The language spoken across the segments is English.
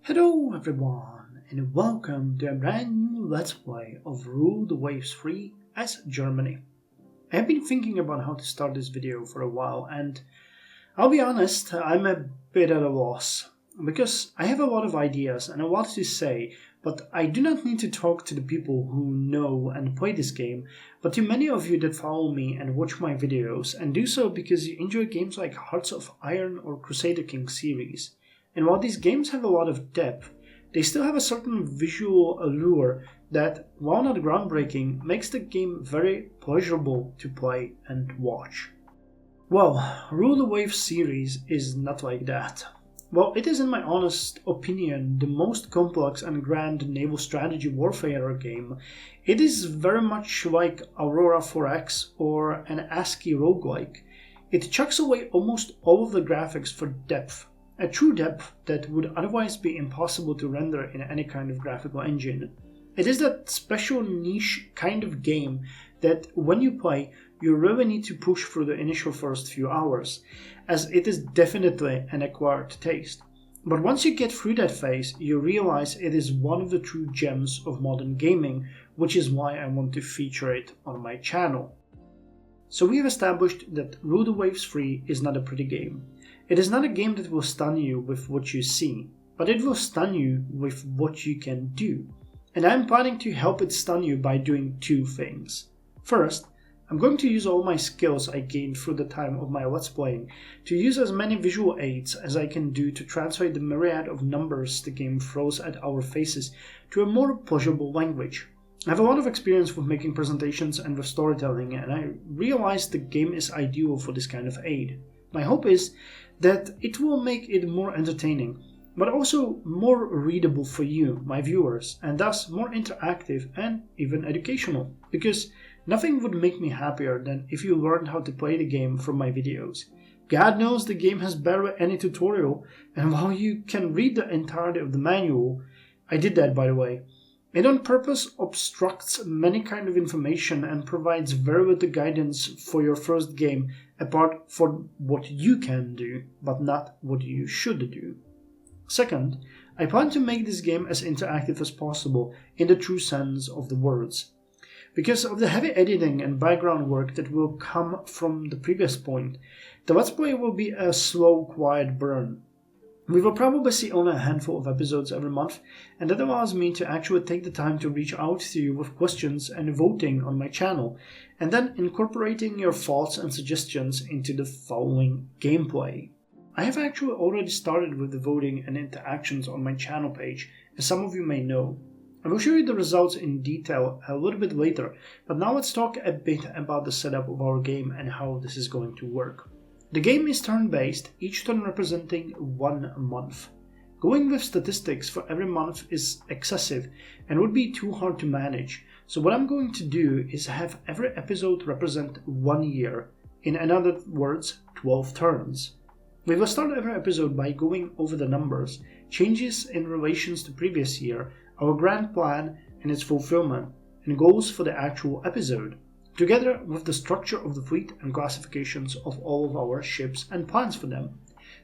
Hello everyone, and welcome to a brand new Let's Play of Rule the Waves Free as Germany. I have been thinking about how to start this video for a while, and I'll be honest, I'm a bit at a loss. Because I have a lot of ideas and a lot to say, but I do not need to talk to the people who know and play this game, but to many of you that follow me and watch my videos, and do so because you enjoy games like Hearts of Iron or Crusader Kings series. And while these games have a lot of depth, they still have a certain visual allure that, while not groundbreaking, makes the game very pleasurable to play and watch. Well, Rule the Waves series is not like that. Well, it is in my honest opinion the most complex and grand naval strategy warfare game. It is very much like Aurora 4X or an ASCII roguelike. It chucks away almost all of the graphics for depth. A true depth that would otherwise be impossible to render in any kind of graphical engine. It is that special niche kind of game that when you play, you really need to push through the initial first few hours, as it is definitely an acquired taste. But once you get through that phase, you realize it is one of the true gems of modern gaming, which is why I want to feature it on my channel. So we have established that Rule the Waves Free is not a pretty game. It is not a game that will stun you with what you see, but it will stun you with what you can do. And I'm planning to help it stun you by doing two things. First, I'm going to use all my skills I gained through the time of my Let's Playing to use as many visual aids as I can do to translate the myriad of numbers the game throws at our faces to a more pleasurable language. I have a lot of experience with making presentations and with storytelling, and I realize the game is ideal for this kind of aid. My hope is that it will make it more entertaining, but also more readable for you, my viewers, and thus more interactive and even educational, because nothing would make me happier than if you learned how to play the game from my videos. God knows the game has barely any tutorial, and while you can read the entirety of the manual, I did that by the way, it on purpose obstructs many kind of information and provides very little guidance for your first game apart from what you can do, but not what you should do. Second, I plan to make this game as interactive as possible in the true sense of the words. Because of the heavy editing and background work that will come from the previous point, the Let's Play will be a slow, quiet burn. We will probably see only a handful of episodes every month, and that allows me to actually take the time to reach out to you with questions and voting on my channel, and then incorporating your thoughts and suggestions into the following gameplay. I have actually already started with the voting and interactions on my channel page, as some of you may know. I will show you the results in detail a little bit later, but now let's talk a bit about the setup of our game and how this is going to work. The game is turn-based, each turn representing 1 month. Going with statistics for every month is excessive and would be too hard to manage, so what I'm going to do is have every episode represent 1 year, in other words, 12 turns. We will start every episode by going over the numbers, changes in relations to previous year, our grand plan and its fulfillment, and goals for the actual episode, together with the structure of the fleet and classifications of all of our ships and plans for them.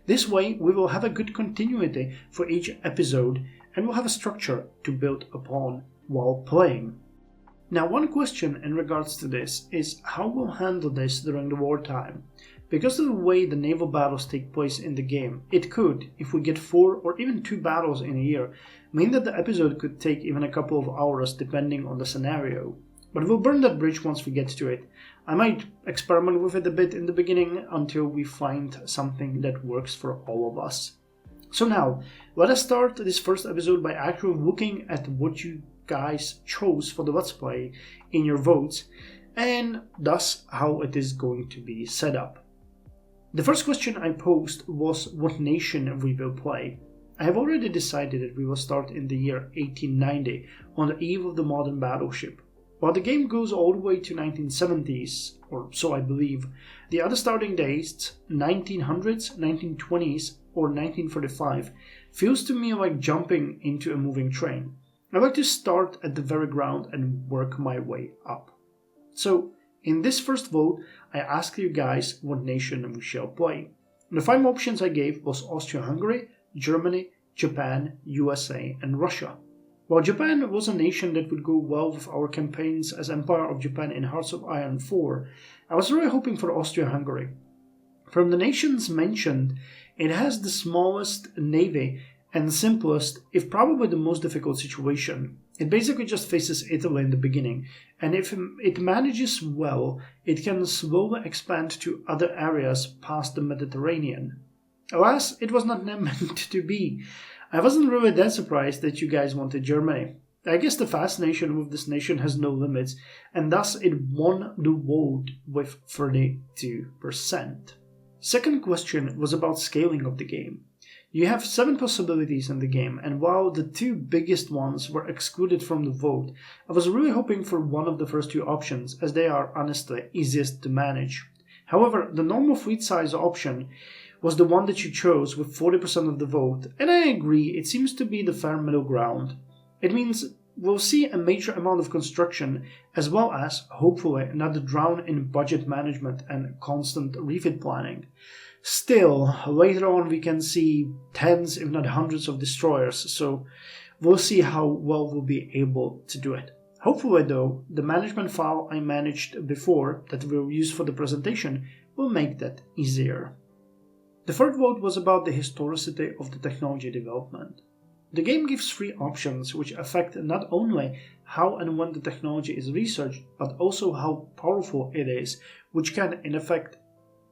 This way we will have a good continuity for each episode and will have a structure to build upon while playing. Now, one question in regards to this is how we'll handle this during the wartime. Because of the way the naval battles take place in the game, it could, if we get 4 or even 2 battles in a year, mean that the episode could take even a couple of hours depending on the scenario. But we'll burn that bridge once we get to it. I might experiment with it a bit in the beginning until we find something that works for all of us. So now, let us start this first episode by actually looking at what you guys chose for the Let's Play in your votes, and thus how it is going to be set up. The first question I posed was what nation we will play. I have already decided that we will start in the year 1890, on the eve of the modern battleship. While the game goes all the way to 1970s, or so I believe, the other starting dates, 1900s, 1920s, or 1945, feels to me like jumping into a moving train. I like to start at the very ground and work my way up. So, in this first vote, I asked you guys what nation we shall play. The 5 options I gave was Austria-Hungary, Germany, Japan, USA, and Russia. While Japan was a nation that would go well with our campaigns as Empire of Japan in Hearts of Iron 4, I was really hoping for Austria-Hungary. From the nations mentioned, it has the smallest navy and simplest, if probably the most difficult situation. It basically just faces Italy in the beginning, and if it manages well, it can slowly expand to other areas past the Mediterranean. Alas, it was not meant to be. I wasn't really that surprised that you guys wanted Germany. I guess the fascination with this nation has no limits, and thus it won the vote with 32%. Second question was about scaling of the game. You have 7 possibilities in the game, and while the 2 biggest ones were excluded from the vote, I was really hoping for one of the first 2 options, as they are honestly easiest to manage. However, the normal fleet size option was the one that you chose with 40% of the vote, and I agree, it seems to be the fair middle ground. It means we'll see a major amount of construction, as well as, hopefully, not drown in budget management and constant refit planning. Still, later on we can see tens, if not hundreds of destroyers, so we'll see how well we'll be able to do it. Hopefully though, the management file I managed before that we'll use for the presentation will make that easier. The third vote was about the historicity of the technology development. The game gives 3 options which affect not only how and when the technology is researched, but also how powerful it is, which can in effect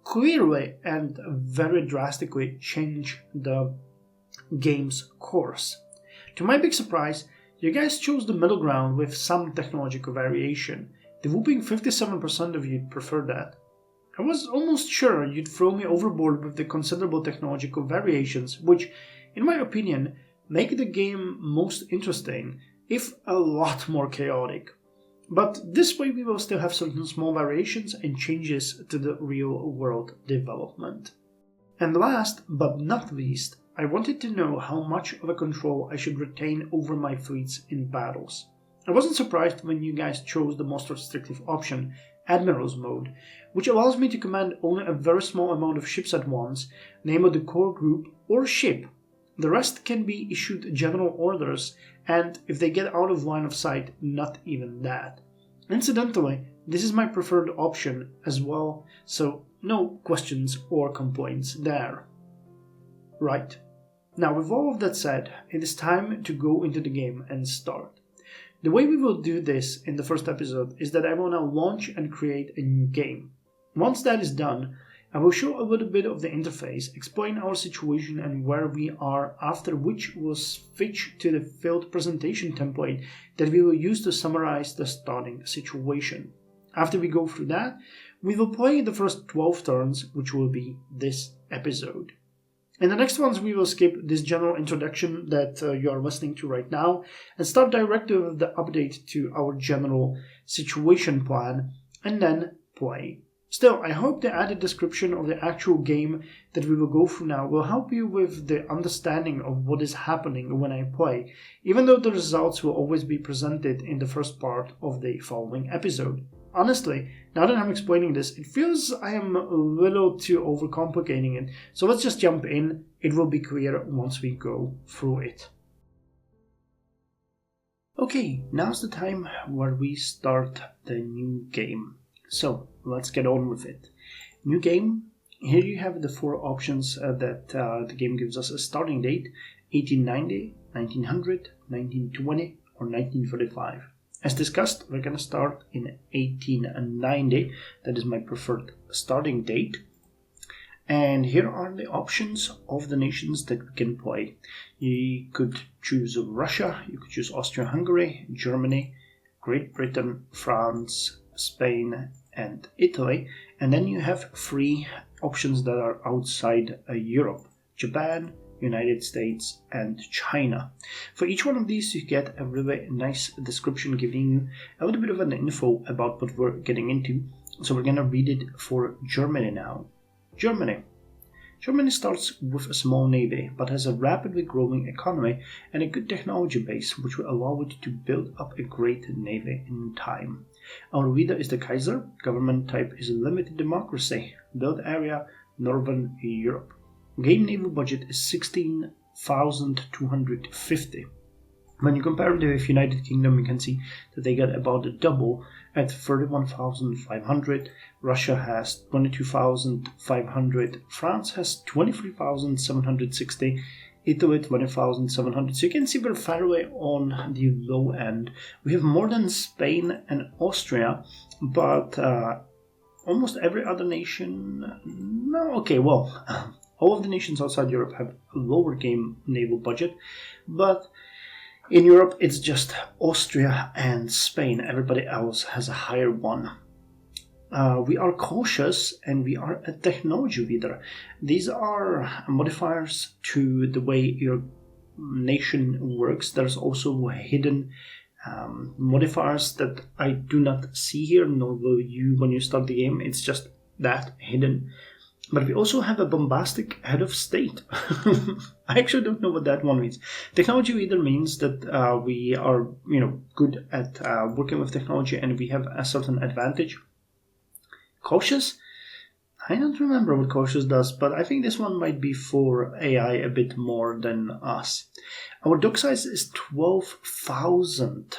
clearly and very drastically change the game's course. To my big surprise, you guys chose the middle ground with some technological variation. The whooping 57% of you preferred that. I was almost sure you'd throw me overboard with the considerable technological variations, which, in my opinion, make the game most interesting, if a lot more chaotic. But this way we will still have certain small variations and changes to the real-world development. And last but not least, I wanted to know how much of a control I should retain over my fleets in battles. I wasn't surprised when you guys chose the most restrictive option, Admiral's mode, which allows me to command only a very small amount of ships at once, namely the core group or ship. The rest can be issued general orders, and if they get out of line of sight, not even that. Incidentally, this is my preferred option as well, so no questions or complaints there. Right. Now with all of that said, it is time to go into the game and start. The way we will do this in the first episode is that I will now launch and create a new game. Once that is done, I will show a little bit of the interface, explain our situation and where we are, after which we'll switch to the field presentation template that we will use to summarize the starting situation. After we go through that, we will play the first 12 turns, which will be this episode. In the next ones, we will skip this general introduction that you are listening to right now and start directly with the update to our general situation plan and then play. Still, I hope the added description of the actual game that we will go through now will help you with the understanding of what is happening when I play, even though the results will always be presented in the first part of the following episode. Honestly, now that I'm explaining this, it feels I am a little too overcomplicating it, so let's just jump in. It will be clear once we go through it. Okay, now's the time where we start the new game. So, let's get on with it. New game. Here you have the 4 options that the game gives us a starting date: 1890, 1900, 1920, or 1935. As discussed, we're going to start in 1890. That is my preferred starting date. And here are the options of the nations that we can play. You could choose Russia, you could choose Austria-Hungary, Germany, Great Britain, France, Spain, and Italy. And then you have 3 options that are outside Europe: Japan, United States, and China. For each one of these you get a really nice description giving you a little bit of an info about what we're getting into. So we're going to read it for Germany now. Germany. Germany starts with a small navy, but has a rapidly growing economy and a good technology base, which will allow it to build up a great navy in time. Our leader is the Kaiser. Government type is limited democracy. Build area: Northern Europe. Game naval budget is 16 12,250. When you compare it with United Kingdom, you can see that they get about the double at 31,500. Russia has 22,500. France has 23,760. Italy 20,700. So you can see we're far away on the low end. We have more than Spain and Austria, but almost every other nation. No, okay, well, all of the nations outside Europe have a lower game naval budget, but in Europe, it's just Austria and Spain. Everybody else has a higher one. We are cautious and we are a technology leader. These are modifiers to the way your nation works. There's also hidden modifiers that I do not see here, nor will you when you start the game. It's just that hidden. But we also have a bombastic head of state. I actually don't know what that one means. Technology either means that we are, good at working with technology and we have a certain advantage. Cautious? I don't remember what cautious does, but I think this one might be for AI a bit more than us. Our dock size is 12,000,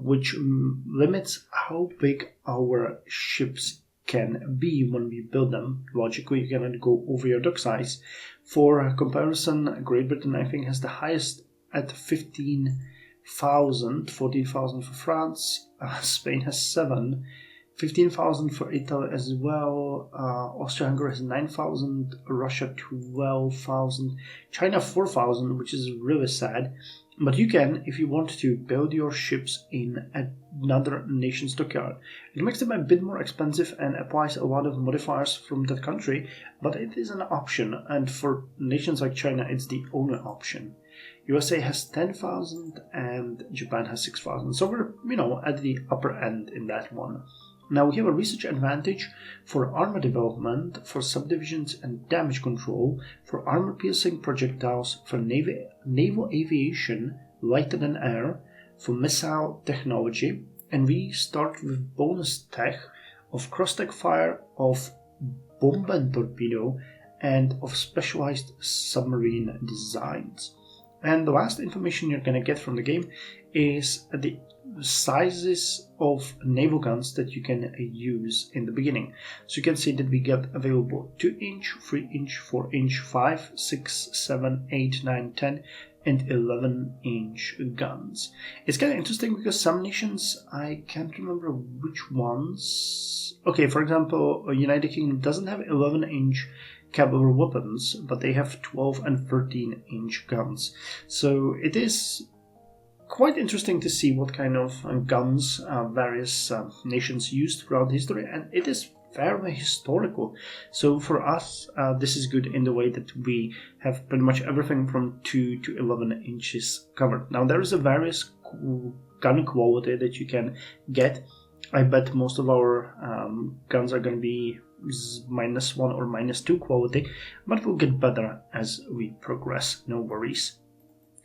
which limits how big our ships can be when we build them. Logically, you cannot go over your dock size. For comparison, Great Britain, I think, has the highest at 15,000, 14,000 for France. Spain has 7, 15,000 for Italy as well. Austria-Hungary has 9,000, Russia 12,000, China 4,000, which is really sad. But you can, if you want to, build your ships in another nation's dockyard. It makes them a bit more expensive and applies a lot of modifiers from that country, but it is an option, and for nations like China, it's the only option. USA has 10,000 and Japan has 6,000, so we're, at the upper end in that one. Now we have a research advantage for armor development, for subdivisions and damage control, for armor-piercing projectiles, for naval aviation, lighter than air, for missile technology, and we start with bonus tech of cross-tech fire, of bomb and torpedo, and of specialized submarine designs. And the last information you're going to get from the game is the sizes of naval guns that you can use in the beginning. So you can see that we get available 2-inch, 3-inch, 4-inch, 5, 6, 7, 8, 9, 10, and 11-inch guns. It's kind of interesting because some nations, I can't remember which ones. Okay, for example, United Kingdom doesn't have 11-inch caliber weapons, but they have 12 and 13-inch guns. So it is quite interesting to see what kind of guns various nations used throughout history, and it is fairly historical. So for us, this is good in the way that we have pretty much everything from 2 to 11 inches covered. Now there is a various gun quality that you can get. I bet most of our guns are going to be -1 or -2 quality, but we'll get better as we progress, no worries.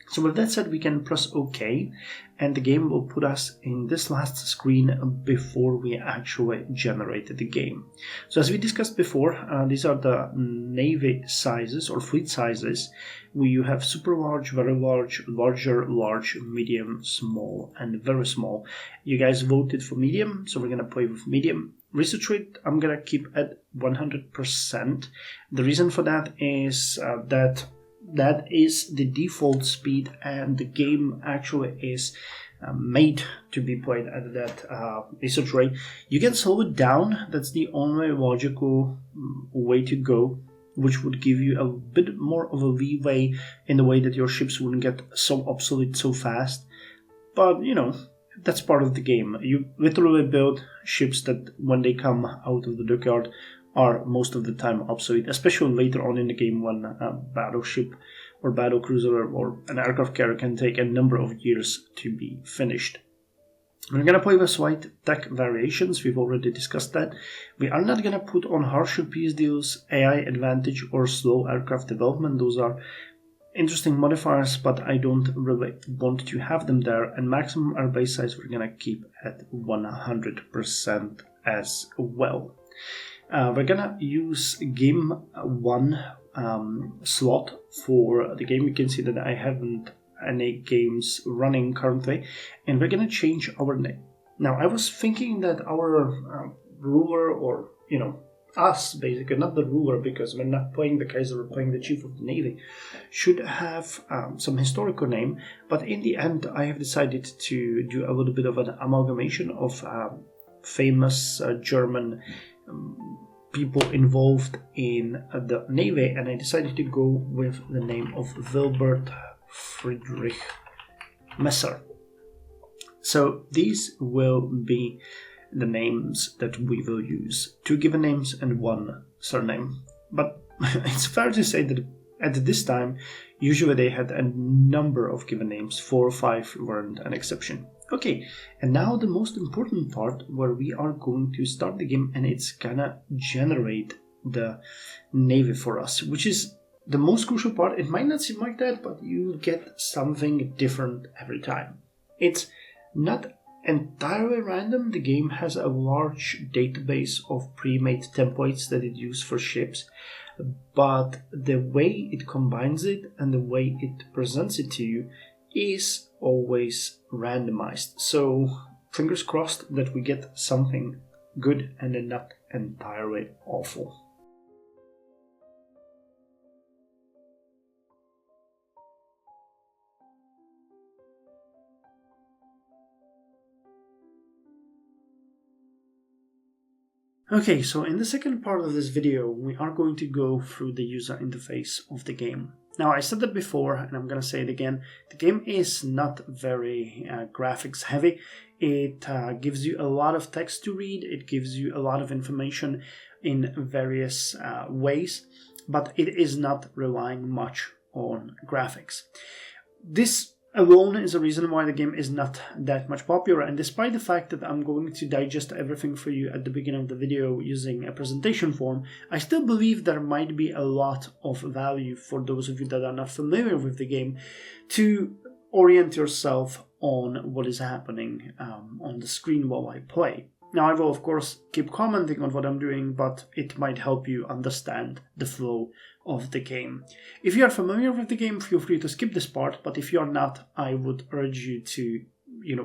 So with that said, we can press OK, and the game will put us in this last screen before we actually generate the game. So as we discussed before, these are the navy sizes or fleet sizes, where you have super large, very large, larger, large, medium, small, and very small. You guys voted for medium, so we're going to play with medium. Research rate, I'm going to keep at 100%. The reason for that is that is the default speed, and the game actually is made to be played at that research rate. You can slow it down. That's the only logical way to go, which would give you a bit more of a leeway in the way that your ships wouldn't get so obsolete so fast. But, that's part of the game. You literally build ships that when they come out of the dockyard are most of the time obsolete, especially later on in the game when a battleship or battlecruiser or an aircraft carrier can take a number of years to be finished. We're going to play with slight tech variations, we've already discussed that. We are not going to put on harsher peace deals, AI advantage, or slow aircraft development. Those are interesting modifiers, but I don't really want to have them there. And maximum airbase size we're going to keep at 100% as well. We're gonna use game 1 slot for the game. You can see that I haven't any games running currently, and we're gonna change our name. Now, I was thinking that our ruler, or us basically, not the ruler, because we're not playing the Kaiser, we're playing the Chief of the Navy, should have some historical name. But in the end, I have decided to do a little bit of an amalgamation of famous German people involved in the Navy, and I decided to go with the name of Wilbert Friedrich Messer. So these will be the names that we will use. 2 given names and 1 surname. But it's fair to say that at this time, usually they had a number of given names. 4 or 5 weren't an exception. Okay, and now the most important part, where we are going to start the game, and it's gonna generate the Navy for us, which is the most crucial part. It might not seem like that, but you get something different every time. It's not entirely random. The game has a large database of pre-made templates that it uses for ships, but the way it combines it and the way it presents it to you is always randomized. So fingers crossed that we get something good and not entirely awful. Okay, so in the second part of this video, we are going to go through the user interface of the game. Now, I said that before, and I'm going to say it again, the game is not very graphics heavy. It gives you a lot of text to read, it gives you a lot of information in various ways, but it is not relying much on graphics. This alone is a reason why the game is not that much popular, and despite the fact that I'm going to digest everything for you at the beginning of the video using a presentation form, I still believe there might be a lot of value for those of you that are not familiar with the game to orient yourself on what is happening on the screen while I play. Now, I will of course keep commenting on what I'm doing, but it might help you understand the flow of the game. If you are familiar with the game, feel free to skip this part, but if you are not, I would urge you to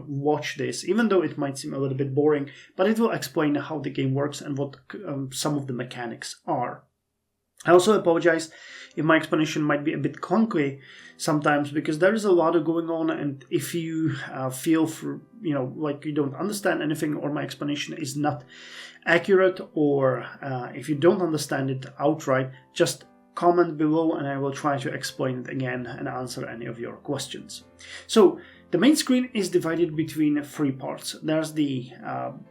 watch this, even though it might seem a little bit boring, but it will explain how the game works and what some of the mechanics are. I also apologize if my explanation might be a bit clunky sometimes, because there is a lot of going on, and if you feel like you don't understand anything, or my explanation is not accurate, or if you don't understand it outright, just comment below and I will try to explain it again and answer any of your questions. So the main screen is divided between 3 parts. There's the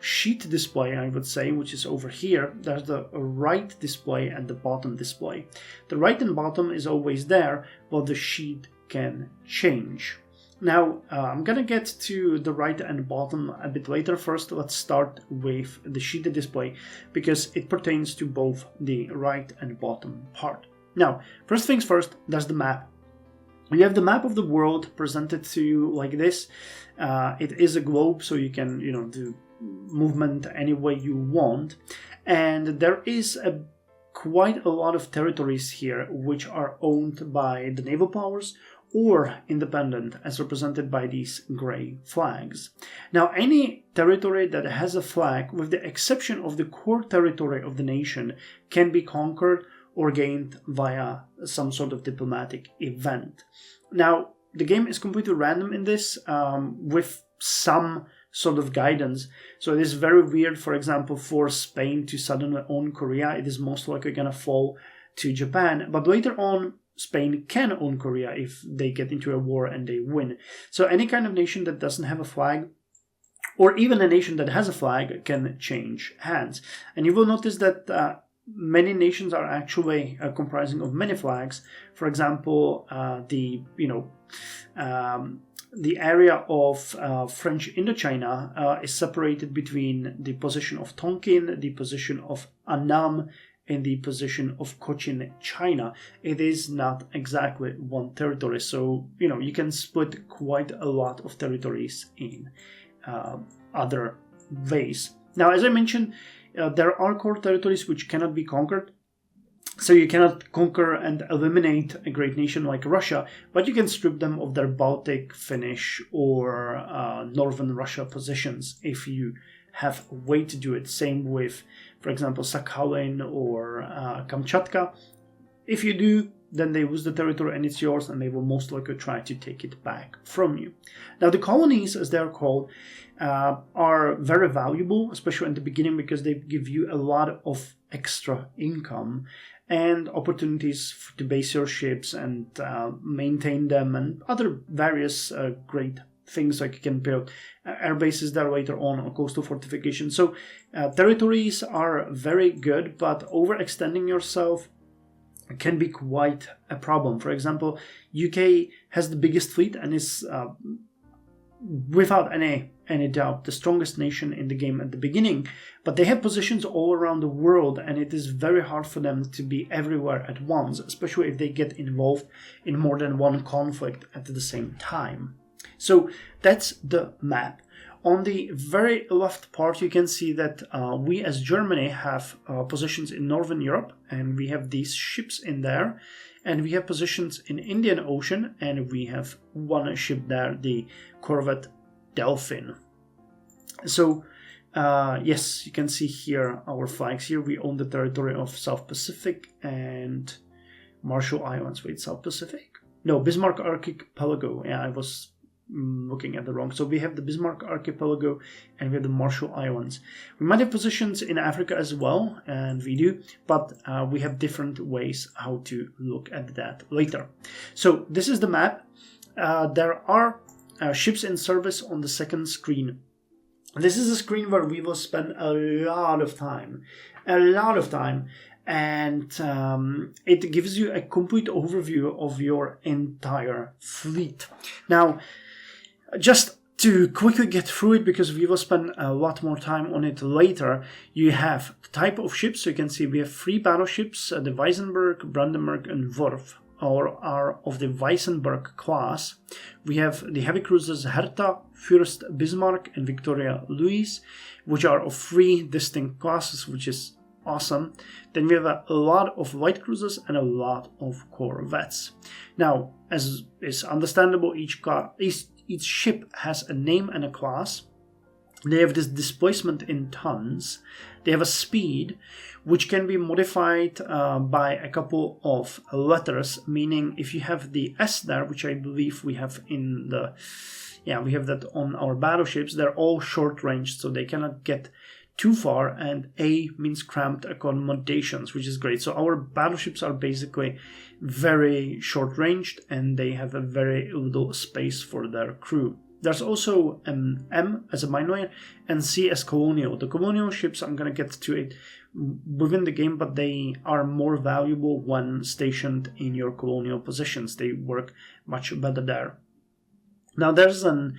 sheet display, I would say, which is over here. There's the right display and the bottom display. The right and bottom is always there, while the sheet can change. Now, I'm gonna get to the right and bottom a bit later. First, let's start with the sheet display, because it pertains to both the right and bottom part. Now, first things first, there's the map. You have the map of the world presented to you like this. It is a globe, so you can do movement any way you want. And there is quite a lot of territories here which are owned by the naval powers or independent, as represented by these gray flags. Now, any territory that has a flag, with the exception of the core territory of the nation, can be conquered or gained via some sort of diplomatic event. Now, the game is completely random in this, with some sort of guidance. So it is very weird, for example, for Spain to suddenly own Korea. It is most likely going to fall to Japan, but later on, Spain can own Korea if they get into a war and they win. So any kind of nation that doesn't have a flag, or even a nation that has a flag, can change hands. And you will notice that many nations are actually comprising of many flags. For example, the area of French Indochina is separated between the position of Tonkin, the position of Annam, and the position of Cochin, China. It is not exactly one territory, so you can split quite a lot of territories in other ways. Now, as I mentioned, there are core territories which cannot be conquered. So you cannot conquer and eliminate a great nation like Russia, but you can strip them of their Baltic, Finnish, or northern Russia positions if you have a way to do it. Same with, for example, Sakhalin or Kamchatka. If you do, then they lose the territory and it's yours, and they will most likely try to take it back from you. Now, the colonies, as they are called, are very valuable, especially in the beginning, because they give you a lot of extra income and opportunities to base your ships and maintain them, and other various great things like you can build air bases there later on, or coastal fortifications. So territories are very good, but overextending yourself can be quite a problem. For example, UK has the biggest fleet and is without any doubt the strongest nation in the game at the beginning, but they have positions all around the world, and it is very hard for them to be everywhere at once, especially if they get involved in more than one conflict at the same time. So that's the map. On the very left part, you can see that we as Germany have positions in Northern Europe, and we have these ships in there, and we have positions in Indian Ocean, and we have one ship there, the corvette Delphin. So yes, you can see here our flags here. We own the territory of South Pacific and Marshall Islands. Wait, South Pacific? No, Bismarck Archipelago. Yeah, I was looking at the wrong. So we have the Bismarck Archipelago and we have the Marshall Islands. We might have positions in Africa as well, and we do, but we have different ways how to look at that later. So this is the map. There are ships in service on the second screen. This is a screen where we will spend a lot of time, and it gives you a complete overview of your entire fleet. Now, just to quickly get through it, because we will spend a lot more time on it later, you have the type of ships. So you can see we have 3 battleships, the Weissenberg, Brandenburg, and Worf, or are of the Weissenberg class. We have the heavy cruisers Hertha, Fürst Bismarck, and Victoria Louise, which are of 3 distinct classes, which is awesome. Then we have a lot of light cruisers and a lot of corvettes. Now, as is understandable, each ship has a name and a class. They have this displacement in tons. They have a speed, which can be modified by a couple of letters, meaning if you have the S there, which I believe we have in the... Yeah, we have that on our battleships. They're all short range, so they cannot get too far, and A means cramped accommodations, which is great. So our battleships are basically very short ranged, and they have a very little space for their crew. There's also M as a minor and C as colonial. The colonial ships, I'm going to get to it within the game, but they are more valuable when stationed in your colonial positions. They work much better there. Now there's an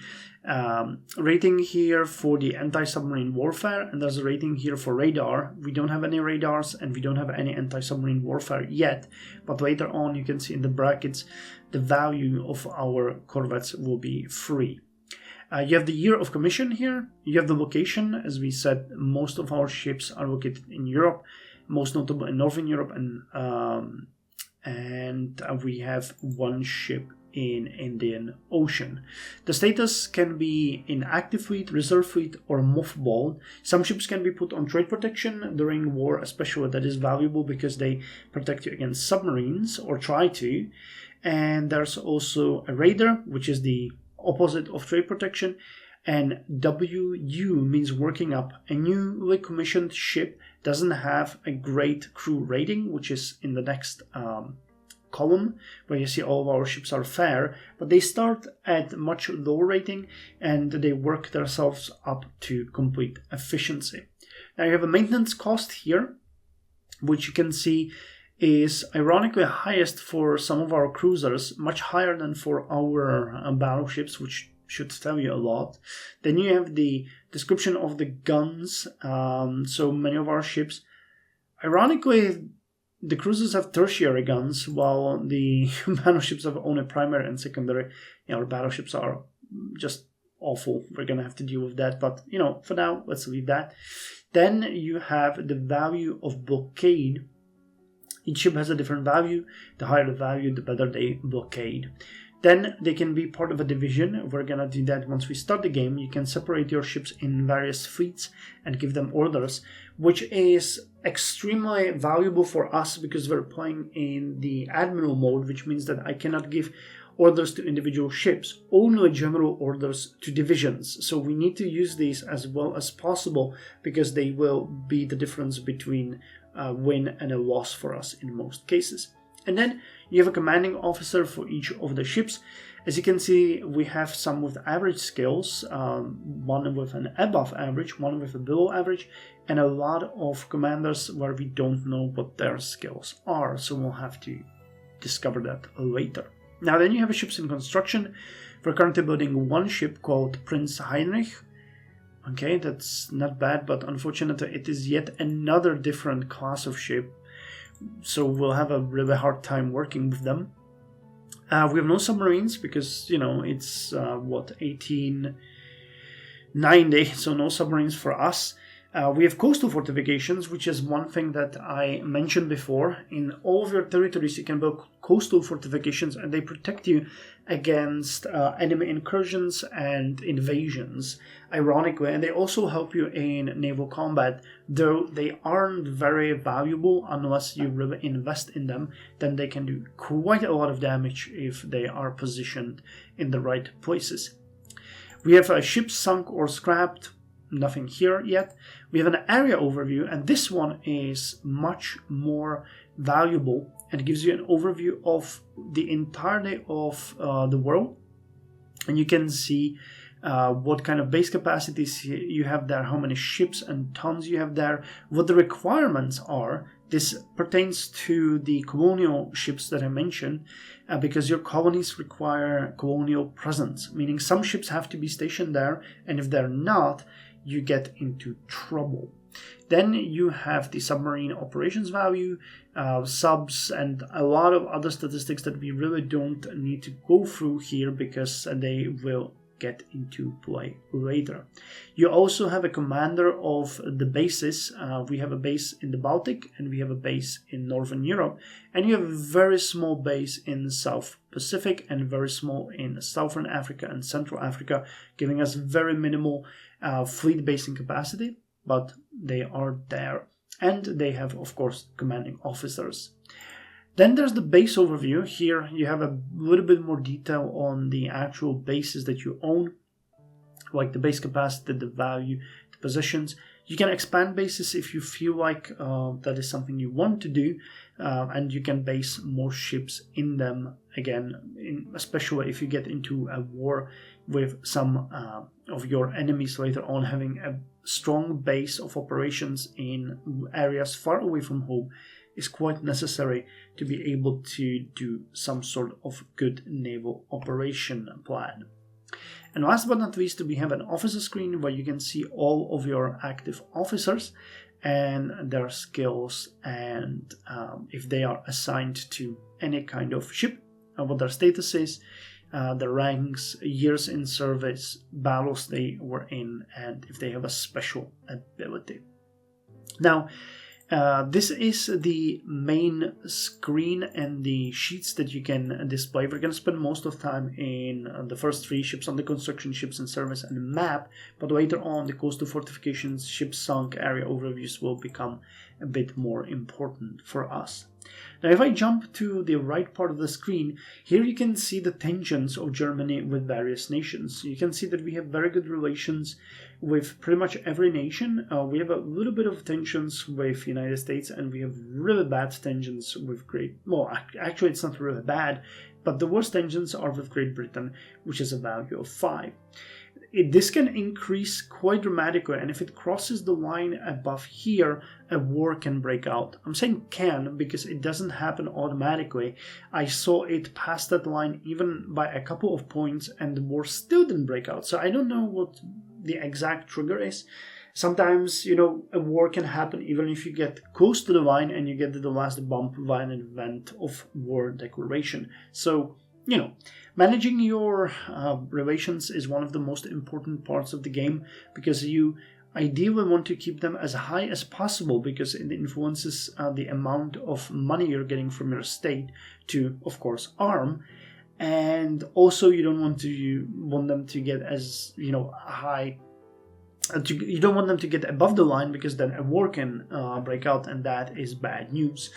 rating here for the anti-submarine warfare, and there's a rating here for radar. We don't have any radars and we don't have any anti-submarine warfare yet, but later on you can see in the brackets the value of our corvettes will be 3. You have the year of commission here. You have the location. As we said, most of our ships are located in Europe, most notable in Northern Europe, and we have one ship in Indian Ocean. The status can be in active fleet, reserve fleet, or mothballed. Some ships can be put on trade protection during war, especially. That is valuable because they protect you against submarines, or try to. And there's also a raider, which is the opposite of trade protection, and WU means working up. A newly commissioned ship doesn't have a great crew rating, which is in the next column, where you see all of our ships are fair, but they start at much lower rating and they work themselves up to complete efficiency. Now you have a maintenance cost here, which you can see is ironically highest for some of our cruisers, much higher than for our battleships, which should tell you a lot. Then you have the description of the guns. So many of our ships, ironically, the cruisers have tertiary guns, while the battleships have only primary and secondary. Our battleships are just awful. We're going to have to deal with that. But, for now, let's leave that. Then you have the value of blockade Each ship has a different value. The higher the value, the better they blockade. Then they can be part of a division. We're gonna do that once we start the game. You can separate your ships in various fleets and give them orders, which is extremely valuable for us because we're playing in the Admiral mode, which means that I cannot give orders to individual ships, only general orders to divisions. So we need to use these as well as possible because they will be the difference between a win and a loss for us in most cases. And then you have a commanding officer for each of the ships. As you can see, we have some with average skills, one with an above average, one with a below average, and a lot of commanders where we don't know what their skills are. So we'll have to discover that later. Now then you have ships in construction. We're currently building one ship called Prince Heinrich. Okay, that's not bad, but unfortunately it is yet another different class of ship. So we'll have a really hard time working with them. We have no submarines because, you know, it's 1890, so no submarines for us. We have coastal fortifications, which is one thing that I mentioned before. In all of your territories, you can build coastal fortifications, and they protect you against enemy incursions and invasions, ironically. And they also help you in naval combat, though they aren't very valuable unless you really invest in them. Then they can do quite a lot of damage if they are positioned in the right places. We have ships sunk or scrapped. Nothing here yet. We have an area overview, and this one is much more valuable and gives you an overview of the entirety of the world. And you can see what kind of base capacities you have there, how many ships and tons you have there, what the requirements are. This pertains to the colonial ships that I mentioned, because your colonies require colonial presence, meaning some ships have to be stationed there, and if they're not, you get into trouble. Then you have the submarine operations value, subs, and a lot of other statistics that we really don't need to go through here because they will get into play later. You also have a commander of the bases. We have a base in the Baltic and we have a base in Northern Europe, and you have a very small base in the South Pacific and very small in Southern Africa and Central Africa, giving us very minimal fleet basing capacity, but they are there. And they have, of course, commanding officers. Then there's the base overview. Here you have a little bit more detail on the actual bases that you own, like the base capacity, the value, the positions. You can expand bases if you feel like that is something you want to do, and you can base more ships in them again, especially if you get into a war with some of your enemies later on. Having a strong base of operations in areas far away from home is quite necessary to be able to do some sort of good naval operation plan. And last but not least, we have an officer screen where you can see all of your active officers and their skills, and if they are assigned to any kind of ship, what their status is, their ranks, years in service, battles they were in, and if they have a special ability. Now, this is the main screen and the sheets that you can display. We're going to spend most of the time in the first three ships on the construction, ships in service, and the map, but later on the coastal fortifications, ships sunk, area overviews will become a bit more important for us. Now, if I jump to the right part of the screen, here you can see the tensions of Germany with various nations. You can see that we have very good relations with pretty much every nation. We have a little bit of tensions with the United States, and we have really bad tensions with actually it's not really bad, but the worst tensions are with Great Britain, which is a value of 5. This can increase quite dramatically, and if it crosses the line above here, a war can break out. I'm saying can because it doesn't happen automatically. I saw it pass that line even by a couple of points, and the war still didn't break out. So I don't know what the exact trigger is. Sometimes, a war can happen even if you get close to the line and you get to the last bump via an event of war declaration. So, managing your relations is one of the most important parts of the game, because you ideally want to keep them as high as possible because it influences the amount of money you're getting from your state to, of course, arm. And also you don't want them to get as high. You don't want them to get above the line because then a war can break out, and that is bad news.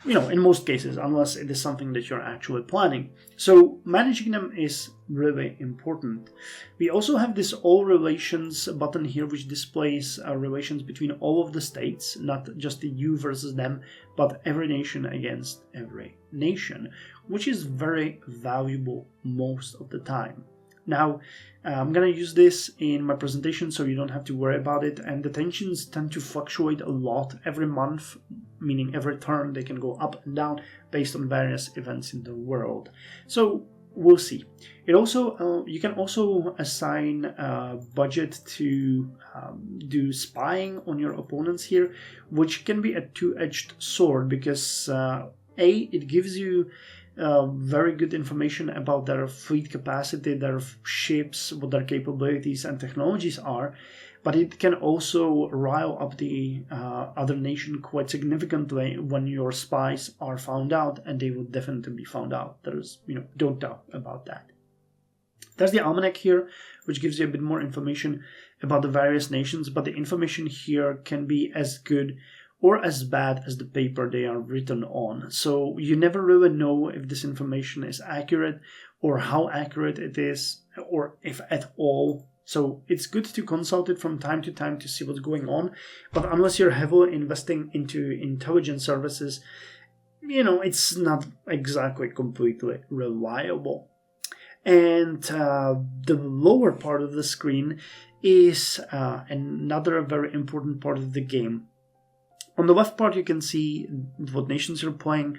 In most cases, unless it is something that you're actually planning. So managing them is really important. We also have this all relations button here, which displays relations between all of the states, not just the you versus them, but every nation against every nation, which is very valuable most of the time. Now, I'm going to use this in my presentation so you don't have to worry about it, and the tensions tend to fluctuate a lot every month, meaning every turn they can go up and down based on various events in the world. So we'll see. It also you can also assign a budget to do spying on your opponents here, which can be a two-edged sword because it gives you very good information about their fleet capacity, their ships, what their capabilities and technologies are, but it can also rile up the other nation quite significantly when your spies are found out, and they will definitely be found out. There's, don't doubt about that. There's the almanac here, which gives you a bit more information about the various nations, but the information here can be as good or as bad as the paper they are written on. So you never really know if this information is accurate or how accurate it is, or if at all. So it's good to consult it from time to time to see what's going on. But unless you're heavily investing into intelligence services, it's not exactly completely reliable. And the lower part of the screen is another very important part of the game. On the left part, you can see what nations you're playing,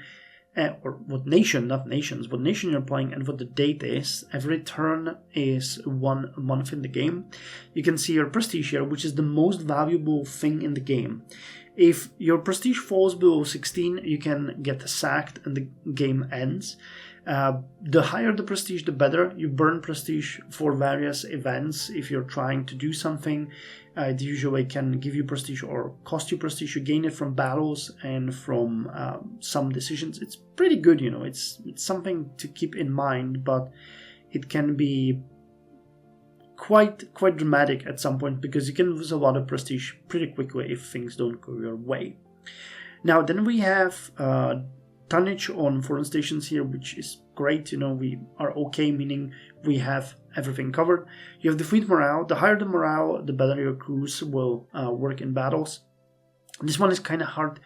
or what nation, not nations, what nation you're playing and what the date is. Every turn is 1 month in the game. You can see your prestige here, which is the most valuable thing in the game. If your prestige falls below 16, you can get sacked and the game ends. The higher the prestige, the better. You burn prestige for various events. If you're trying to do something, it usually can give you prestige or cost you prestige. You gain it from battles and from some decisions. It's pretty good, It's something to keep in mind, but it can be quite dramatic at some point because you can lose a lot of prestige pretty quickly if things don't go your way. Now, then we have tonnage on foreign stations here, which is great. We are okay, meaning we have everything covered. You have the fleet morale. The higher the morale, the better your crews will work in battles. This one is kind of hard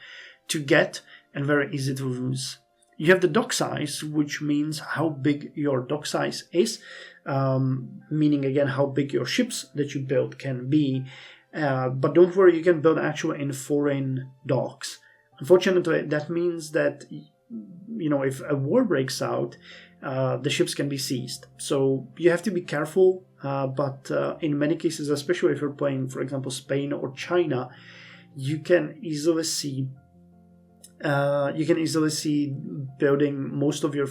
to get and very easy to lose. You have the dock size, which means how big your dock size is, meaning again how big your ships that you build can be. But don't worry, you can build actually in foreign docks. Unfortunately, that means that if a war breaks out, the ships can be seized. So you have to be careful, but in many cases, especially if you're playing, for example, Spain or China, you can easily see building most of your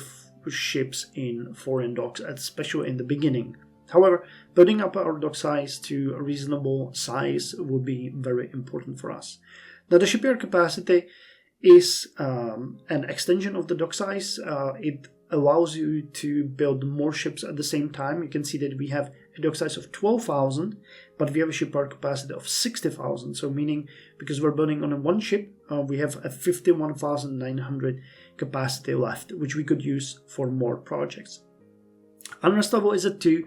ships in foreign docks, especially in the beginning. However, building up our dock size to a reasonable size will be very important for us. Now, the shipyard capacity is an extension of the dock size. It allows you to build more ships at the same time. You can see that we have a dock size of 12,000, but we have a shipyard capacity of 60,000. So meaning, because we're building on one ship, we have a 51,900 capacity left, which we could use for more projects. Unrest level is at 2,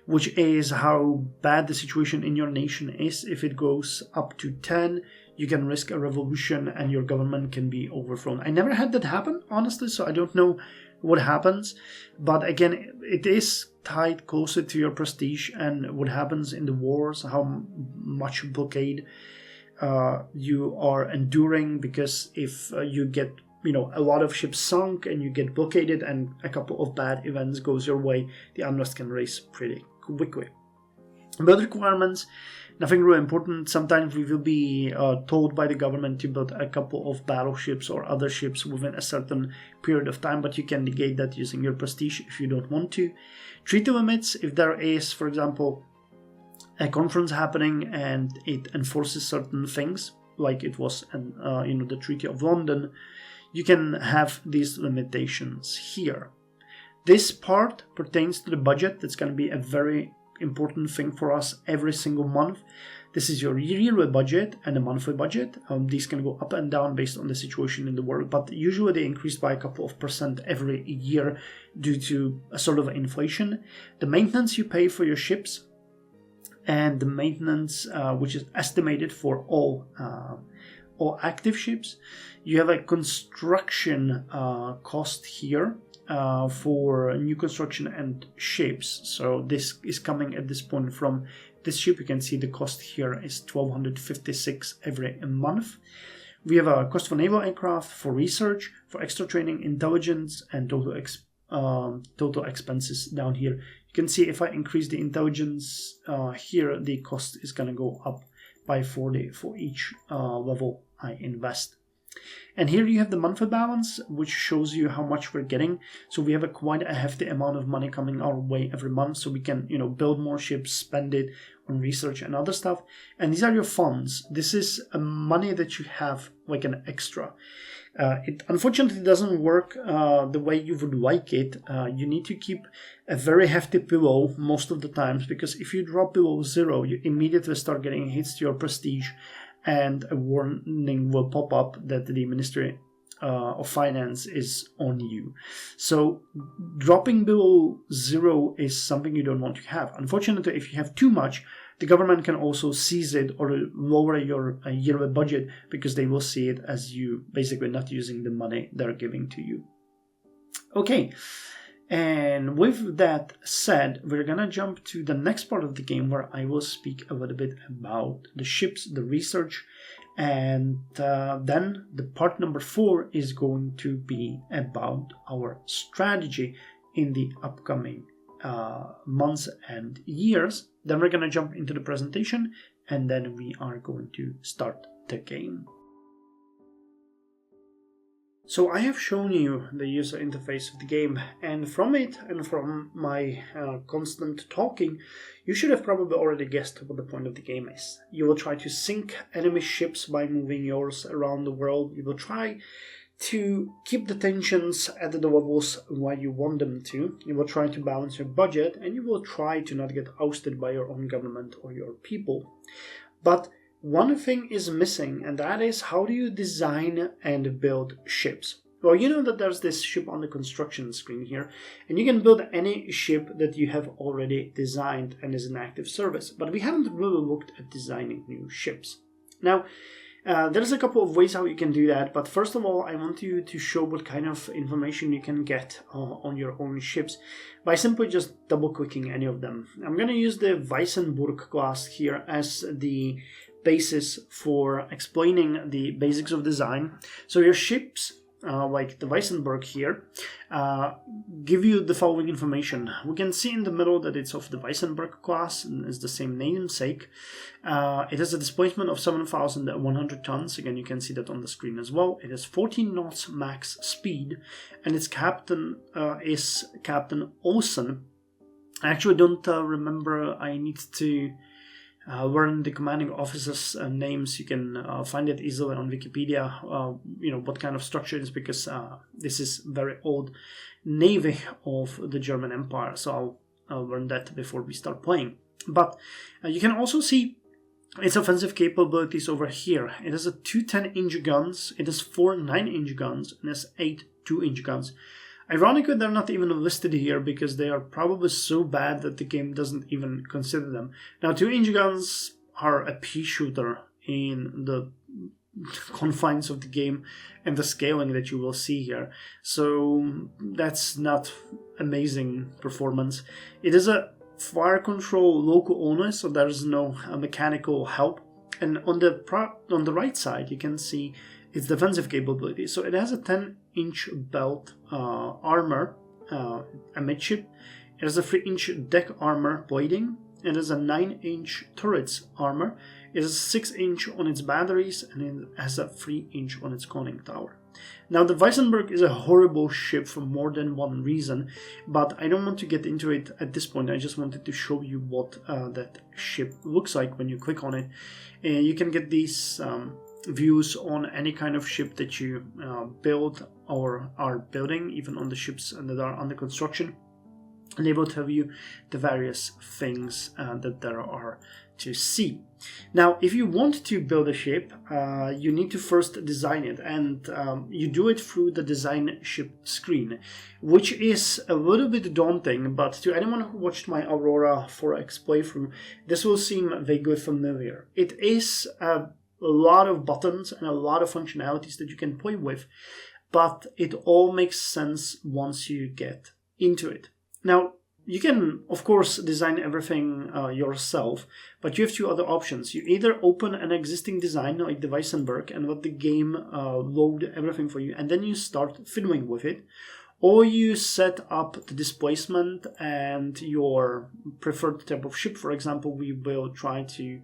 which is how bad the situation in your nation is. If it goes up to 10, you can risk a revolution and your government can be overthrown. I never had that happen, honestly, so I don't know what happens. But again, it is tied closer to your prestige and what happens in the wars, how much blockade you are enduring, because if you get a lot of ships sunk and you get blockaded and a couple of bad events goes your way, the unrest can raise pretty quickly. Build requirements, nothing really important. Sometimes we will be told by the government to build a couple of battleships or other ships within a certain period of time, but you can negate that using your prestige if you don't want to. Treaty limits, if there is, for example, a conference happening and it enforces certain things, like it was the Treaty of London, you can have these limitations here. This part pertains to the budget. That's going to be a very important thing for us every single month. This is your yearly budget and a monthly budget. These can go up and down based on the situation in the world, but usually they increase by a couple of percent every year due to a sort of inflation. The maintenance you pay for your ships and the maintenance which is estimated for all active ships. You have a construction cost here for new construction and ships. So this is coming at this point from this ship. You can see the cost here is 1,256 every month. We have a cost for naval aircraft, for research, for extra training, intelligence, and total expenses down here. You can see if I increase the intelligence here, the cost is going to go up by 40 for each level I invest. And here you have the monthly balance, which shows you how much we're getting. So we have quite a hefty amount of money coming our way every month, so we can build more ships, spend it on research and other stuff. And these are your funds. This is money that you have like an extra. It unfortunately doesn't work the way you would like it. You need to keep a very hefty pillow most of the times, because if you drop below zero, you immediately start getting hits to your prestige, and a warning will pop up that the Ministry of Finance is on you. So dropping below zero is something you don't want to have. Unfortunately, if you have too much, the government can also seize it or lower your yearly budget, because they will see it as you basically not using the money they're giving to you. Okay, and with that said, we're gonna jump to the next part of the game, where I will speak a little bit about the ships, the research, and then the part number 4 is going to be about our strategy in the upcoming months and years. Then we're gonna jump into the presentation, and then we are going to start the game. So I have shown you the user interface of the game, and from it and from my constant talking, you should have probably already guessed what the point of the game is. You will try to sink enemy ships by moving yours around the world. You will try to keep the tensions at the levels where you want them to. You will try to balance your budget, and you will try to not get ousted by your own government or your people. But one thing is missing, and that is, how do you design and build ships? Well, you know that there's this ship on the construction screen here, and you can build any ship that you have already designed and is in active service, but we haven't really looked at designing new ships. Now, there's a couple of ways how you can do that, but first of all, I want you to show what kind of information you can get on your own ships by simply just double-clicking any of them. I'm going to use the Weissenburg class here as the basis for explaining the basics of design. So your ships, like the Weissenburg here, give you the following information. We can see in the middle that it's of the Weissenburg class and is the same namesake. It has a displacement of 7,100 tons. Again, you can see that on the screen as well. It has 14 knots max speed, and its captain is Captain Olsen. I actually don't remember. I need to learn the commanding officers' names. You can find it easily on Wikipedia, what kind of structure it is, because this is very old navy of the German Empire, so I'll learn that before we start playing. But you can also see its offensive capabilities over here. It has 2 10-inch guns, it has 4 9-inch guns, and it has 8 2-inch guns. Ironically, they're not even listed here because they are probably so bad that the game doesn't even consider them. Now, 2-inch guns are a pea shooter in the confines of the game and the scaling that you will see here. So that's not amazing performance. It is a fire control local only, so there's no mechanical help. And on the right side, you can see its defensive capability. So it has a 10-inch belt armor amidship. It has a 3-inch deck armor plating. It has a 9-inch turrets armor. It has a 6-inch on its batteries, and it has a 3-inch on its conning tower. Now, the Weissenberg is a horrible ship for more than one reason, but I don't want to get into it at this point. I just wanted to show you what that ship looks like when you click on it. You can get these views on any kind of ship that you build or are building, even on the ships that are under construction. And they will tell you the various things that there are to see. Now, if you want to build a ship, you need to first design it, and you do it through the design ship screen, which is a little bit daunting, but to anyone who watched my Aurora 4X playthrough, this will seem vaguely familiar. It is a lot of buttons and a lot of functionalities that you can play with, but it all makes sense once you get into it. Now, you can, of course, design everything yourself, but you have two other options. You either open an existing design like the Weissenberg and let the game load everything for you, and then you start fiddling with it, or you set up the displacement and your preferred type of ship. For example, we will try to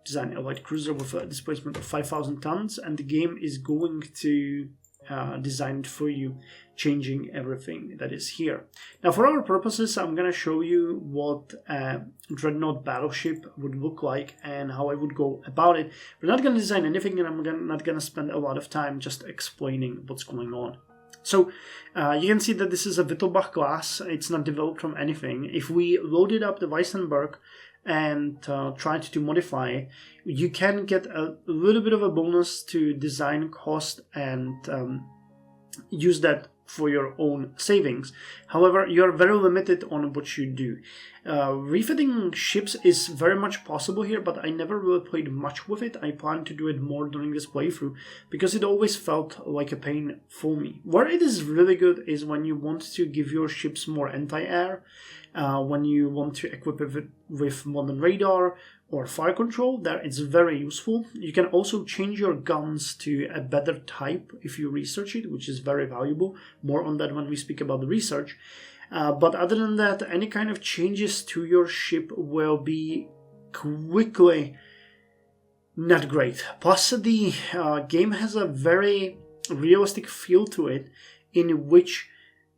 design a light cruiser with a displacement of 5,000 tons, and the game is going to design it for you, changing everything that is here. Now, for our purposes, I'm going to show you what a Dreadnought battleship would look like and how I would go about it. We're not going to design anything, and I'm not going to spend a lot of time just explaining what's going on. So you can see that this is a Wittelsbach class. It's not developed from anything. If we loaded up the Weissenberg and tried to modify it, you can get a little bit of a bonus to design cost and use that for your own savings. However, you are very limited on what you do. Refitting ships is very much possible here, but I never really played much with it. I plan to do it more during this playthrough because it always felt like a pain for me. Where it is really good is when you want to give your ships more anti-air, when you want to equip it with modern radar or fire control. There it's very useful. You can also change your guns to a better type if you research it, which is very valuable. More on that when we speak about the research. But other than that, any kind of changes to your ship will be quickly not great. Plus, the game has a very realistic feel to it, in which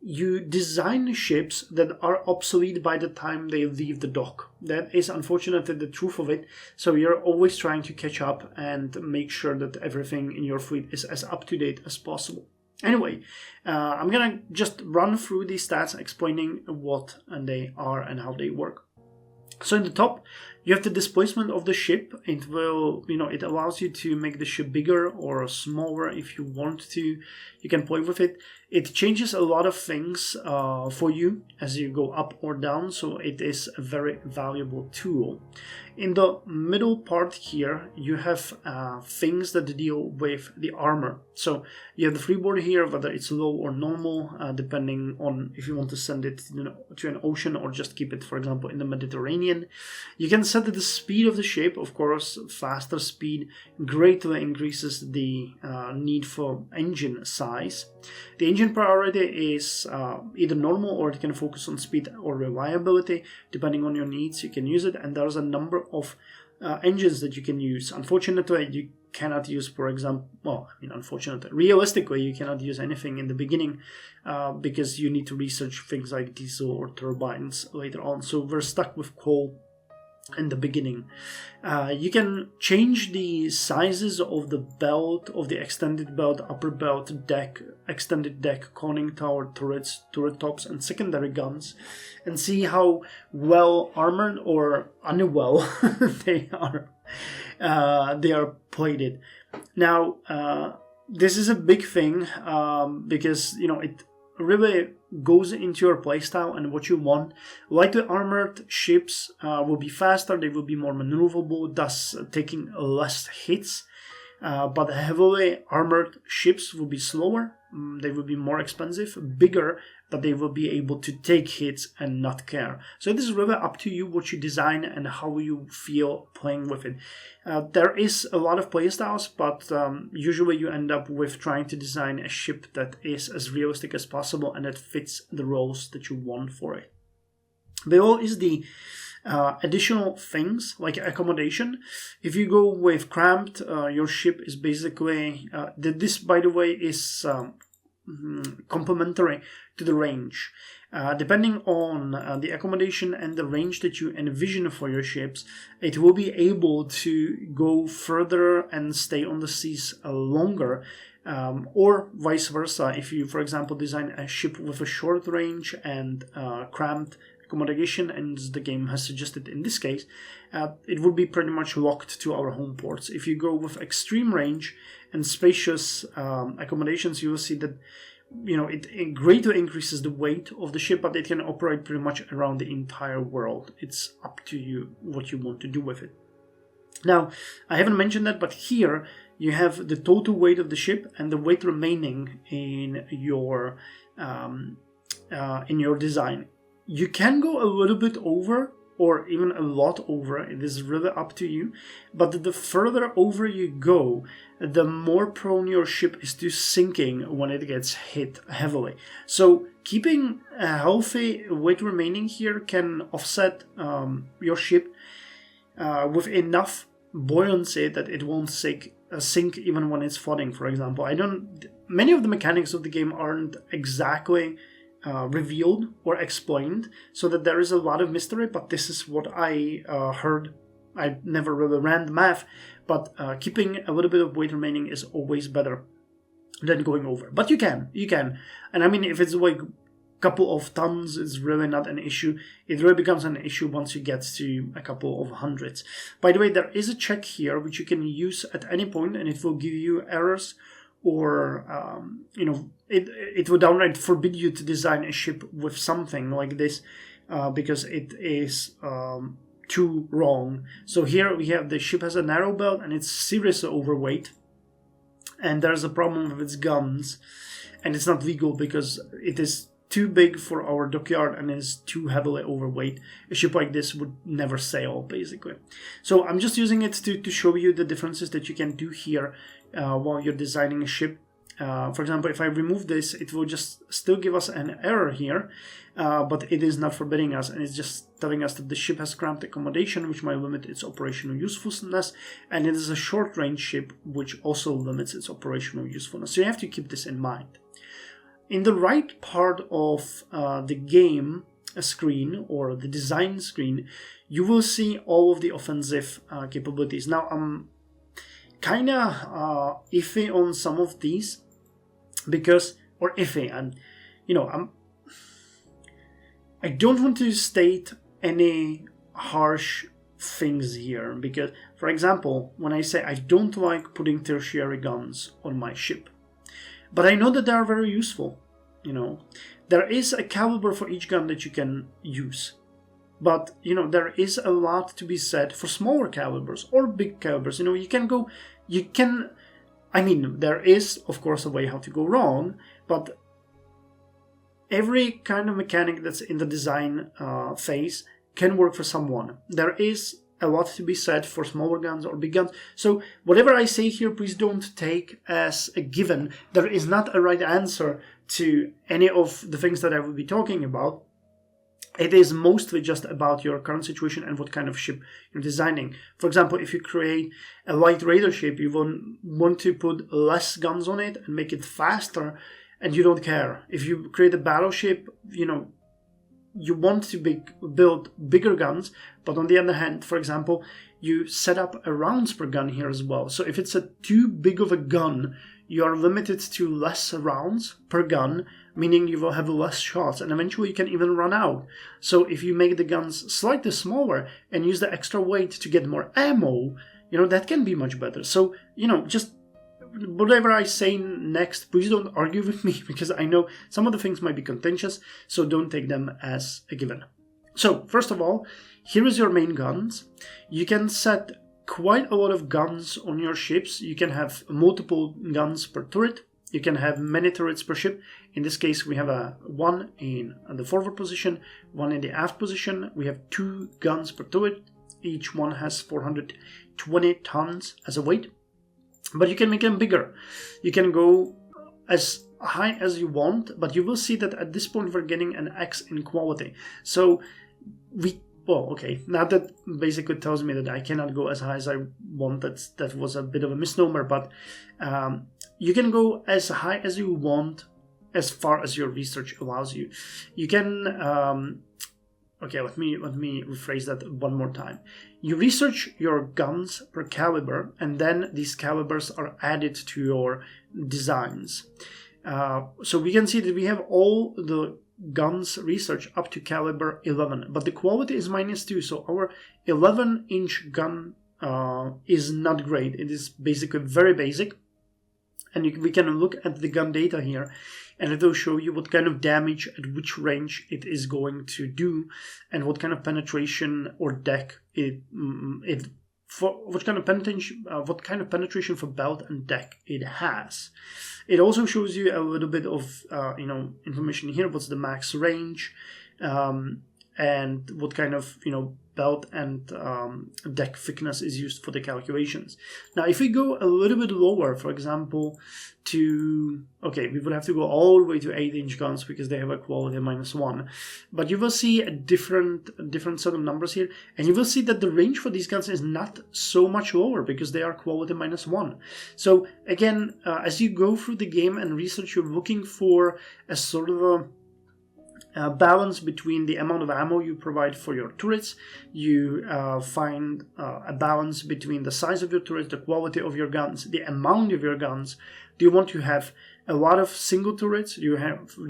you design ships that are obsolete by the time they leave the dock. That is unfortunately the truth of it. So you're always trying to catch up and make sure that everything in your fleet is as up to date as possible. Anyway, I'm gonna just run through these stats explaining what they are and how they work. So in the top, you have the displacement of the ship. It will, it allows you to make the ship bigger or smaller if you want to. You can play with it. It changes a lot of things for you as you go up or down, so it is a very valuable tool. In the middle part here, you have things that deal with the armor. So you have the freeboard here, whether it's low or normal, depending on if you want to send it to an ocean or just keep it, for example, in the Mediterranean. You can set the speed of the ship. Of course, faster speed greatly increases the need for engine size. The engine priority is either normal, or it can focus on speed or reliability. Depending on your needs, you can use it, and there's a number of engines that you can use. Unfortunately, you cannot use, for example, unfortunately, realistically, you cannot use anything in the beginning because you need to research things like diesel or turbines later on. So we're stuck with coal in the beginning. You can change the sizes of the belt, of the extended belt, upper belt, deck, extended deck, conning tower, turrets, turret tops, and secondary guns, and see how well armored or unwell they are. They are plated. Now, this is a big thing because it really goes into your playstyle and what you want. Lightly armored ships will be faster, they will be more maneuverable, thus taking less hits. But heavily armored ships will be slower, they will be more expensive, bigger, but they will be able to take hits and not care. So this is really up to you what you design and how you feel playing with it. There is a lot of playstyles, but usually you end up with trying to design a ship that is as realistic as possible and that fits the roles that you want for it. Below is the additional things like accommodation. If you go with cramped, your ship is basically this, by the way, is complementary to the range. Depending on the accommodation and the range that you envision for your ships, it will be able to go further and stay on the seas longer, or vice versa. If you, for example, design a ship with a short range and cramped accommodation, and the game has suggested in this case, it would be pretty much locked to our home ports. If you go with extreme range and spacious accommodations, you will see that it greatly increases the weight of the ship, but it can operate pretty much around the entire world. It's up to you what you want to do with it. Now, I haven't mentioned that, but here you have the total weight of the ship and the weight remaining in your design. You can go a little bit over, or even a lot over. It is really up to you. But the further over you go, the more prone your ship is to sinking when it gets hit heavily. So keeping a healthy weight remaining here can offset your ship with enough buoyancy that it won't sink even when it's flooding, for example. Many of the mechanics of the game aren't exactly revealed or explained, so that there is a lot of mystery, but this is what I heard. I never really ran the math, but keeping a little bit of weight remaining is always better than going over. But you can. And I mean, if it's like a couple of tons, it's really not an issue. It really becomes an issue once you get to a couple of hundreds. By the way, there is a check here which you can use at any point, and it will give you errors, or it would downright forbid you to design a ship with something like this because it is too wrong. So here we have the ship has a narrow belt and it's seriously overweight, and there's a problem with its guns, and it's not legal because it is too big for our dockyard and is too heavily overweight. A ship like this would never sail, basically. So I'm just using it to show you the differences that you can do here while you're designing a ship. For example, if I remove this, it will just still give us an error here, but it is not forbidding us, and it's just telling us that the ship has cramped accommodation, which might limit its operational usefulness, and it is a short-range ship, which also limits its operational usefulness. So you have to keep this in mind. In the right part of the game screen, or the design screen, you will see all of the offensive capabilities. Now, I'm kind of iffy on some of these, and I don't want to state any harsh things here, because, for example, when I say I don't like putting tertiary guns on my ship, but I know that they are very useful. There is a caliber for each gun that you can use, but there is a lot to be said for smaller calibers or big calibers. There is, of course, a way how to go wrong, but every kind of mechanic that's in the design phase can work for someone. There is a lot to be said for smaller guns or big guns. So whatever I say here, please don't take as a given. There is not a right answer to any of the things that I will be talking about. It is mostly just about your current situation and what kind of ship you're designing. For example, if you create a light raider ship, you want to put less guns on it and make it faster, and you don't care. If you create a battleship, you want to build bigger guns, but on the other hand, for example, you set up a rounds per gun here as well. So if it's too big of a gun, you are limited to less rounds per gun, meaning you will have less shots, and eventually you can even run out. So if you make the guns slightly smaller and use the extra weight to get more ammo, that can be much better. So, just whatever I say next, please don't argue with me, because I know some of the things might be contentious, so don't take them as a given. So, first of all, here is your main guns. You can set quite a lot of guns on your ships. You can have multiple guns per turret. You can have many turrets per ship. In this case, we have one in the forward position, one in the aft position. We have 2 guns per turret. Each one has 420 tons as a weight. But you can make them bigger. You can go as high as you want, but you will see that at this point we're getting an X in quality. So we well, okay, now that basically tells me that I cannot go as high as I want. That was a bit of a misnomer, but you can go as high as you want, as far as your research allows you. You can. Okay, let me rephrase that one more time. You research your guns per caliber, and then these calibers are added to your designs. So we can see that we have all the guns research up to caliber 11, but the quality is -2. So our 11-inch gun is not great. It is basically very basic, and we can look at the gun data here, and it will show you what kind of damage at which range it is going to do, and what kind of penetration or deck what kind of penetration for belt and deck it has. It also shows you a little bit of information here. What's the max range, and what kind of belt and deck thickness is used for the calculations. Now, if we go a little bit lower, for example, we would have to go all the way to 8-inch guns because they have a quality -1. But you will see a different set of numbers here, and you will see that the range for these guns is not so much lower because they are quality -1. So again, as you go through the game and research, you're looking for a sort of a balance between the amount of ammo you provide for your turrets. You find a balance between the size of your turrets, the quality of your guns, the amount of your guns. Do you want to have a lot of single turrets? Do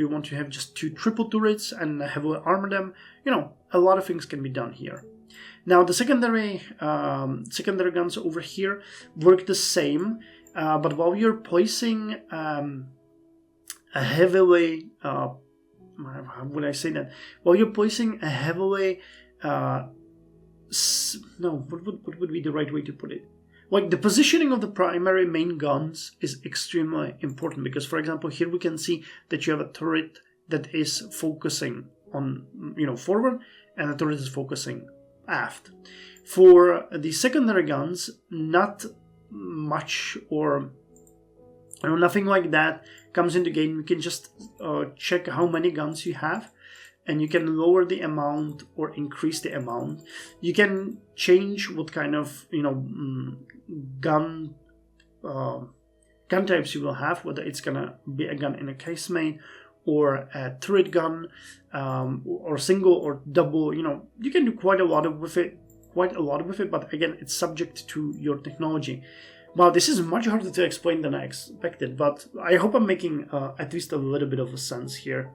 you want to have just 2 triple turrets and heavily armor them? A lot of things can be done here. Now, the secondary guns over here work the same, but while you're placing a heavily how would I say that? Well, you're placing a heavily what would be the right way to put it? Like, the positioning of the primary main guns is extremely important because, for example, here we can see that you have a turret that is focusing on forward, and the turret is focusing aft. For the secondary guns, not much or nothing like that comes into game. You can just check how many guns you have, and you can lower the amount or increase the amount. You can change what kind of gun types you will have, whether it's gonna be a gun in a casemate or a turret gun, or single or double. You can do quite a lot with it. But again, it's subject to your technology. Well, this is much harder to explain than I expected, but I hope I'm making at least a little bit of a sense here.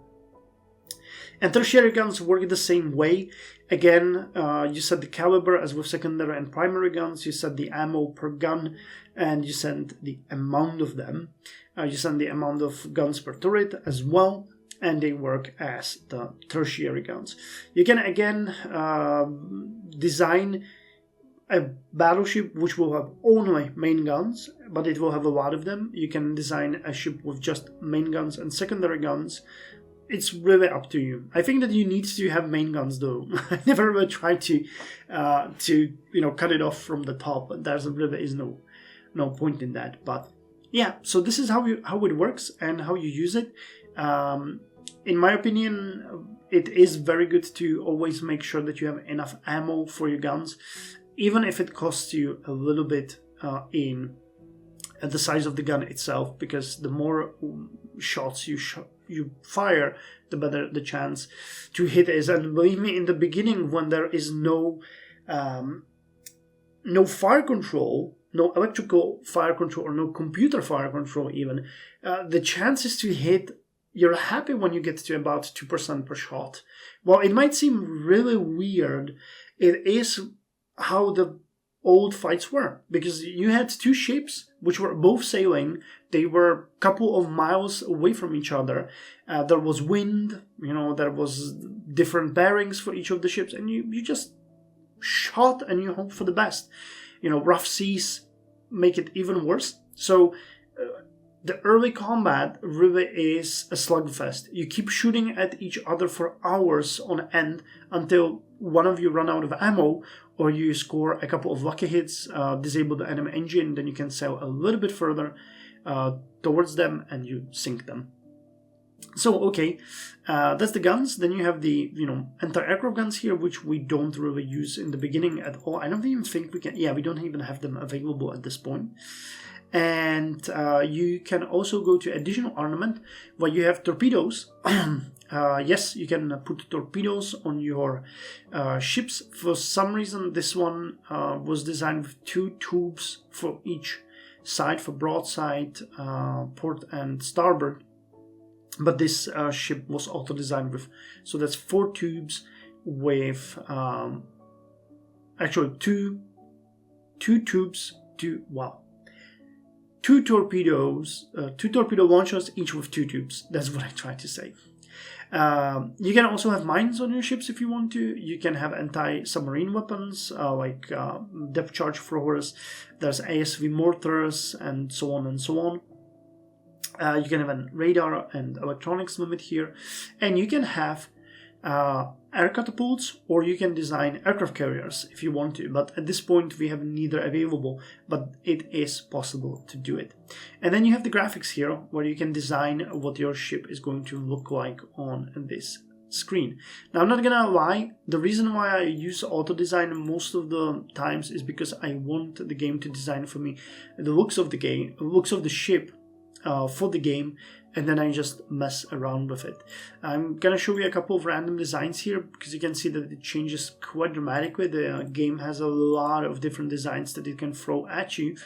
And tertiary guns work the same way. Again, you set the caliber as with secondary and primary guns. You set the ammo per gun, and you set the amount of them. You set the amount of guns per turret as well, and they work as the tertiary guns. You can again design a battleship which will have only main guns, but it will have a lot of them. You can design a ship with just main guns and secondary guns. It's really up to you. I think that you need to have main guns, though. I never really tried to cut it off from the top. There really is no point in that. But yeah, so this is how it works and how you use it. In my opinion, it is very good to always make sure that you have enough ammo for your guns, even if it costs you a little bit in the size of the gun itself, because the more shots you fire, the better the chance to hit is. And believe me, in the beginning, when there is no fire control, no electrical fire control, or no computer fire control even, the chances to hit, you're happy when you get to about 2% per shot. While it might seem really weird, it is how the old fights were, because you had 2 ships which were both sailing. They were a couple of miles away from each other. There was wind, there was different bearings for each of the ships, and you just shot and you hope for the best. Rough seas make it even worse. So the early combat really is a slugfest. You keep shooting at each other for hours on end until one of you run out of ammo, or you score a couple of lucky hits, disable the enemy engine, then you can sail a little bit further towards them and you sink them. So, okay, that's the guns. Then you have the, anti-aircraft guns here, which we don't really use in the beginning at all. I don't even think we can, yeah, we don't even have them available at this point. And you can also go to additional armament, where you have torpedoes. Yes, you can put torpedoes on your ships. For some reason, this one was designed with 2 tubes for each side, for broadside, port, and starboard. But this ship was also designed with, so that's 4 tubes with actually two tubes, 2 torpedoes, 2 torpedo launchers, each with 2 tubes. That's what I tried to say. You can also have mines on your ships if you want to. You can have anti-submarine weapons like depth charge throwers. There's ASV mortars and so on and so on. You can have a radar and electronics limit here, and you can have air catapults, or you can design aircraft carriers if you want to, but at this point we have neither available, but it is possible to do it. And then you have the graphics here, where you can design what your ship is going to look like on this screen. Now, I'm not gonna lie, the reason why I use auto design most of the times is because I want the game to design for me the looks of the ship for the game, and then I just mess around with it. I'm gonna show you a couple of random designs here, because you can see that it changes quite dramatically. The game has a lot of different designs that it can throw at you,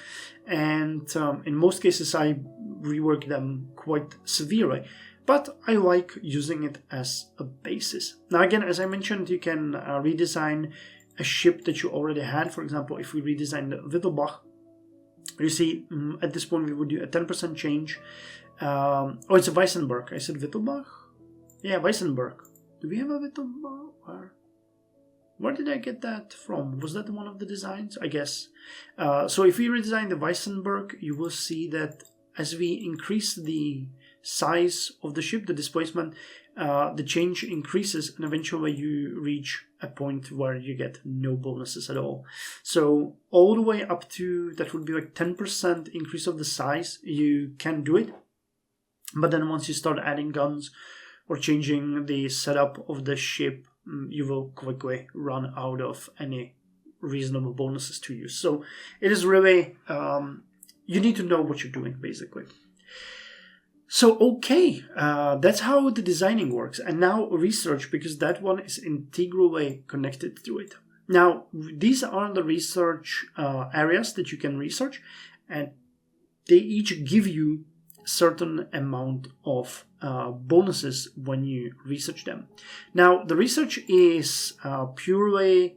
and in most cases I rework them quite severely, but I like using it as a basis. Now again, as I mentioned, you can redesign a ship that you already had. For example, if we redesign the Wittelbach, you see at this point we would do a 10% change. Oh, it's a Weissenberg. I said Wittelbach? Yeah, Weissenberg. Do we have a Wittelbach? Where did I get that from? Was that one of the designs? I guess. So if we redesign the Weissenberg, you will see that as we increase the size of the ship, the displacement, the change increases, and eventually you reach a point where you get no bonuses at all. So all the way up to, that would be like 10% increase of the size, you can do it. But then once you start adding guns or changing the setup of the ship, you will quickly run out of any reasonable bonuses to use. So it is really, you need to know what you're doing, basically. So, okay, that's how the designing works. And now research, because that one is integrally connected to it. Now, these are the research areas that you can research, and they each give you certain amount of bonuses when you research them. Now, the research is purely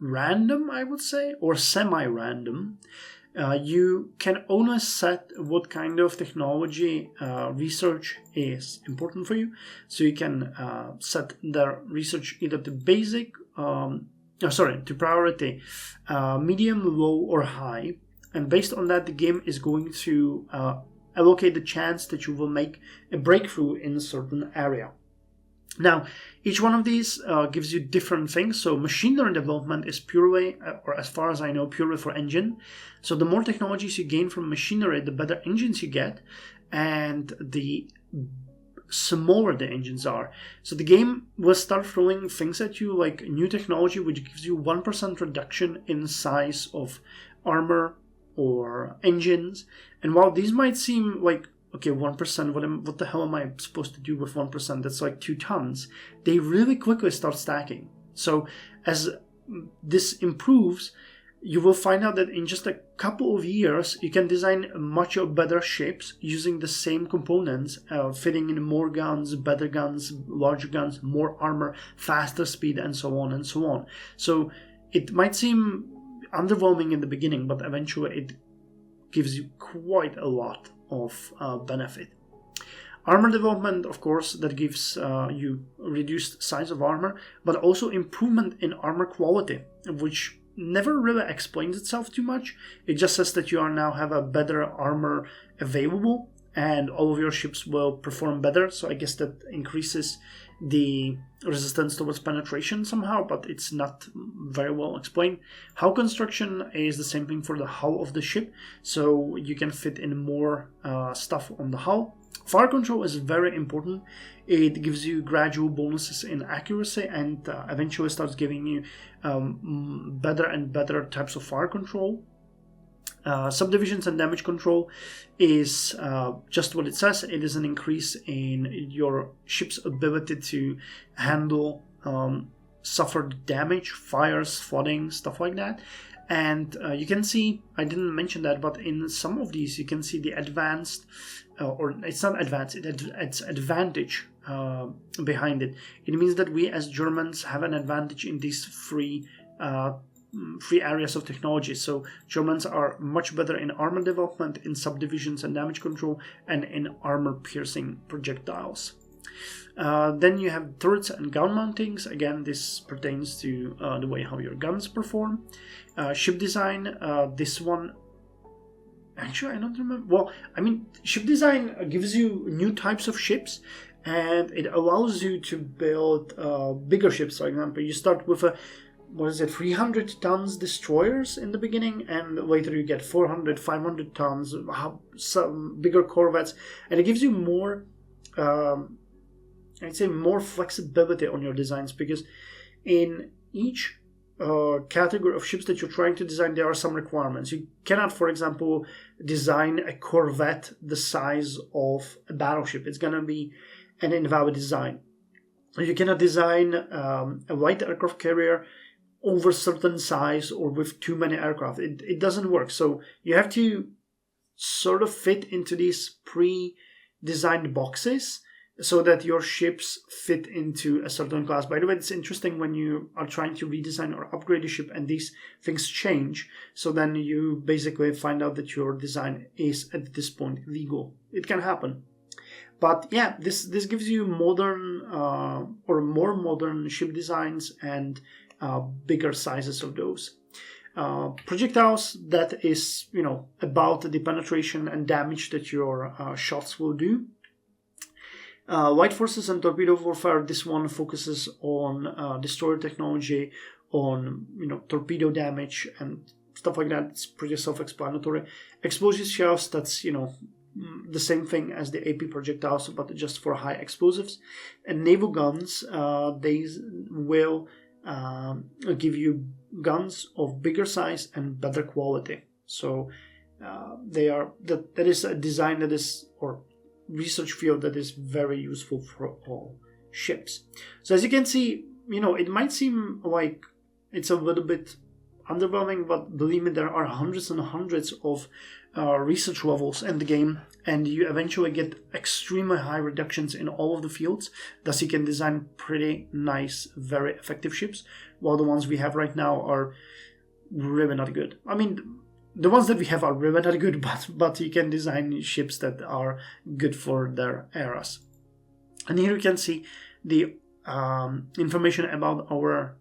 random, I would say, or semi-random. You can only set what kind of technology research is important for you. So you can set the research either to basic, to priority, medium, low, or high. And based on that, the game is going to allocate the chance that you will make a breakthrough in a certain area. Now, each one of these gives you different things. So machinery development is purely, or as far as I know, purely for engine. So the more technologies you gain from machinery, the better engines you get, and the smaller the engines are. So the game will start throwing things at you like new technology, which gives you 1% reduction in size of armor or engines. And while these might seem like, okay, 1%, what the hell am I supposed to do with 1%? That's like 2 tons. They really quickly start stacking. So as this improves, you will find out that in just a couple of years, you can design much better ships using the same components, fitting in more guns, better guns, larger guns, more armor, faster speed, and so on and so on. So it might seem underwhelming in the beginning, but eventually it gives you quite a lot of benefit. Armor development, of course, that gives you reduced size of armor, but also improvement in armor quality, which never really explains itself too much. It just says that you now have a better armor available, and all of your ships will perform better. So I guess that increases the resistance towards penetration somehow, but it's not very well explained. Hull construction is the same thing for the hull of the ship, so you can fit in more stuff on the hull. Fire control is very important. It gives you gradual bonuses in accuracy and eventually starts giving you better and better types of fire control. Subdivisions and damage control is just what it says. It is an increase in your ship's ability to handle suffered damage, fires, flooding, stuff like that. And you can see, I didn't mention that, but in some of these you can see the advanced, or it's not advanced, it's advantage behind it. It means that we as Germans have an advantage in these free areas of technology. So Germans are much better in armor development, in subdivisions and damage control, and in armor piercing projectiles. Then you have turrets and gun mountings. Again, this pertains to the way how your guns perform. Ship design, this one, actually I don't remember. Well, I mean, ship design gives you new types of ships, and it allows you to build bigger ships. For example, you start with a 300 tons destroyers in the beginning, and later you get 400, 500 tons, some bigger corvettes, and it gives you more, I'd say, more flexibility on your designs, because in each category of ships that you're trying to design, there are some requirements. You cannot, for example, design a corvette the size of a battleship. It's going to be an invalid design. You cannot design a light aircraft carrier over certain size or with too many aircraft. It doesn't work. So you have to sort of fit into these pre-designed boxes so that your ships fit into a certain class. By the way, it's interesting when you are trying to redesign or upgrade a ship and these things change. So then you basically find out that your design is at this point legal. It can happen. But yeah, this gives you modern or more modern ship designs and bigger sizes of those. Projectiles, that is, about the penetration and damage that your shots will do. Light forces and torpedo warfare, this one focuses on destroyer technology, on torpedo damage and stuff like that. It's pretty self-explanatory. Explosive shells, that's the same thing as the AP projectiles, but just for high explosives. And naval guns, they will give you guns of bigger size and better quality. So that is a design that is, or research field that is very useful for all ships. So as you can see, it might seem like it's a little bit underwhelming, but believe me, there are hundreds and hundreds of research levels in the game, and you eventually get extremely high reductions in all of the fields. Thus you can design pretty nice, very effective ships, while the ones we have right now are really not good. I mean, the ones that we have are really not good, but you can design ships that are good for their eras. And here you can see the information about our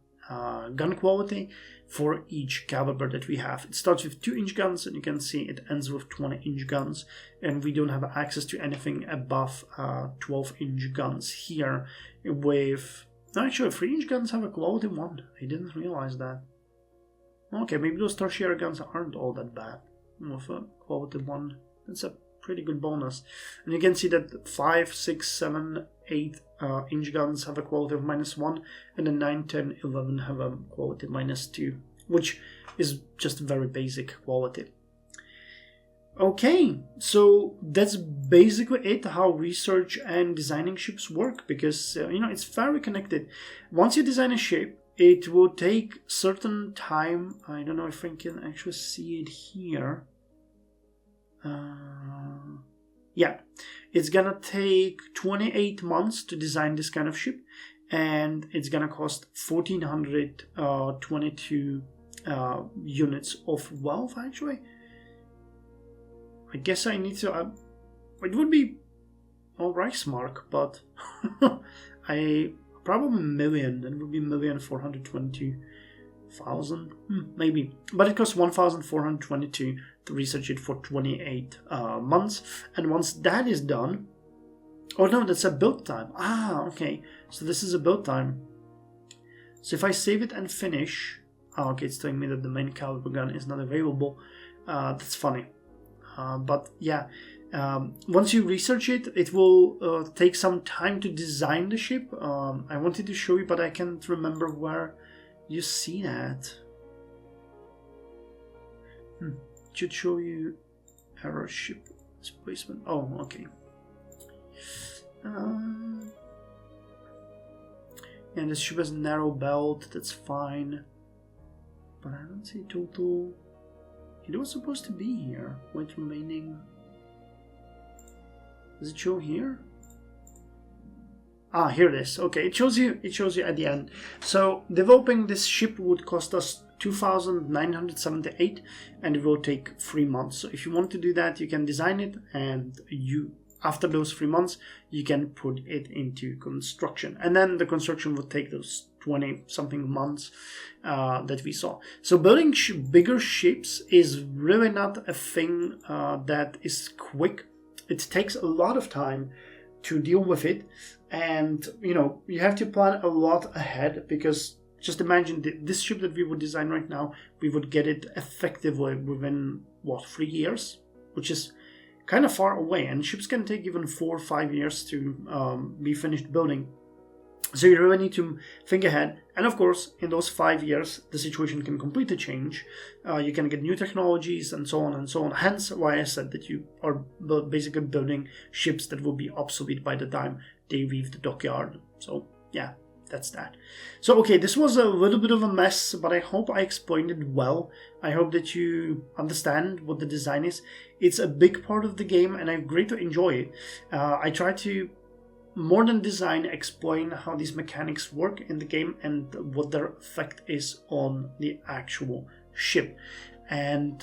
gun quality for each caliber that we have. It starts with 2-inch guns, and you can see it ends with 20-inch guns, and we don't have access to anything above 12-inch guns here. With actually 3-inch guns have a quality 1. I didn't realize that. Okay, maybe those tertiary guns aren't all that bad. With a quality 1, that's a pretty good bonus. And you can see that 5, 6, 7, 8 inch guns have a quality of -1, and then 9, 10, 11 have a quality -2, which is just very basic quality. Okay, so that's basically it, how research and designing ships work, because it's very connected. Once you design a ship, it will take certain time. I don't know if I can actually see it here. Yeah, it's gonna take 28 months to design this kind of ship, and it's gonna cost 1,422 units of wealth, actually. I guess I need to... it would be Reichsmark, but probably million. It would be 1,422,000, maybe. But it costs 1,422 to research it for 28 months. And once that is done... Oh no, that's a build time. Ah, okay. So this is a build time. So if I save it and finish... Oh, okay, it's telling me that the main caliber gun is not available. That's funny. But yeah, Once you research it, it will take some time to design the ship. I wanted to show you, but I can't remember where you see that. It should show you error ship displacement. Oh, okay. And this ship has a narrow belt, that's fine. But I don't see total. It was supposed to be here. Weight remaining. Does it show here? Ah, here it is. Okay, it shows you at the end. So developing this ship would cost us 2,978 and it will take 3 months. So if you want to do that, you can design it, and after those 3 months you can put it into construction, and then the construction would take those 20 something months that we saw. So building bigger ships is really not a thing that is quick. It takes a lot of time to deal with it, and you have to plan a lot ahead, because just imagine this ship that we would design right now, we would get it effectively within 3 years, which is kind of far away, and ships can take even 4 or 5 years to be finished building. So you really need to think ahead, and of course in those 5 years the situation can completely change. You can get new technologies and so on and so on, hence why I said that you are basically building ships that will be obsolete by the time they leave the dockyard. So yeah, that's that. So okay, this was a little bit of a mess, but I hope I explained it well. I hope that you understand what the design is. It's a big part of the game and I greatly enjoy it. I try to, more than design, explain how these mechanics work in the game and what their effect is on the actual ship. And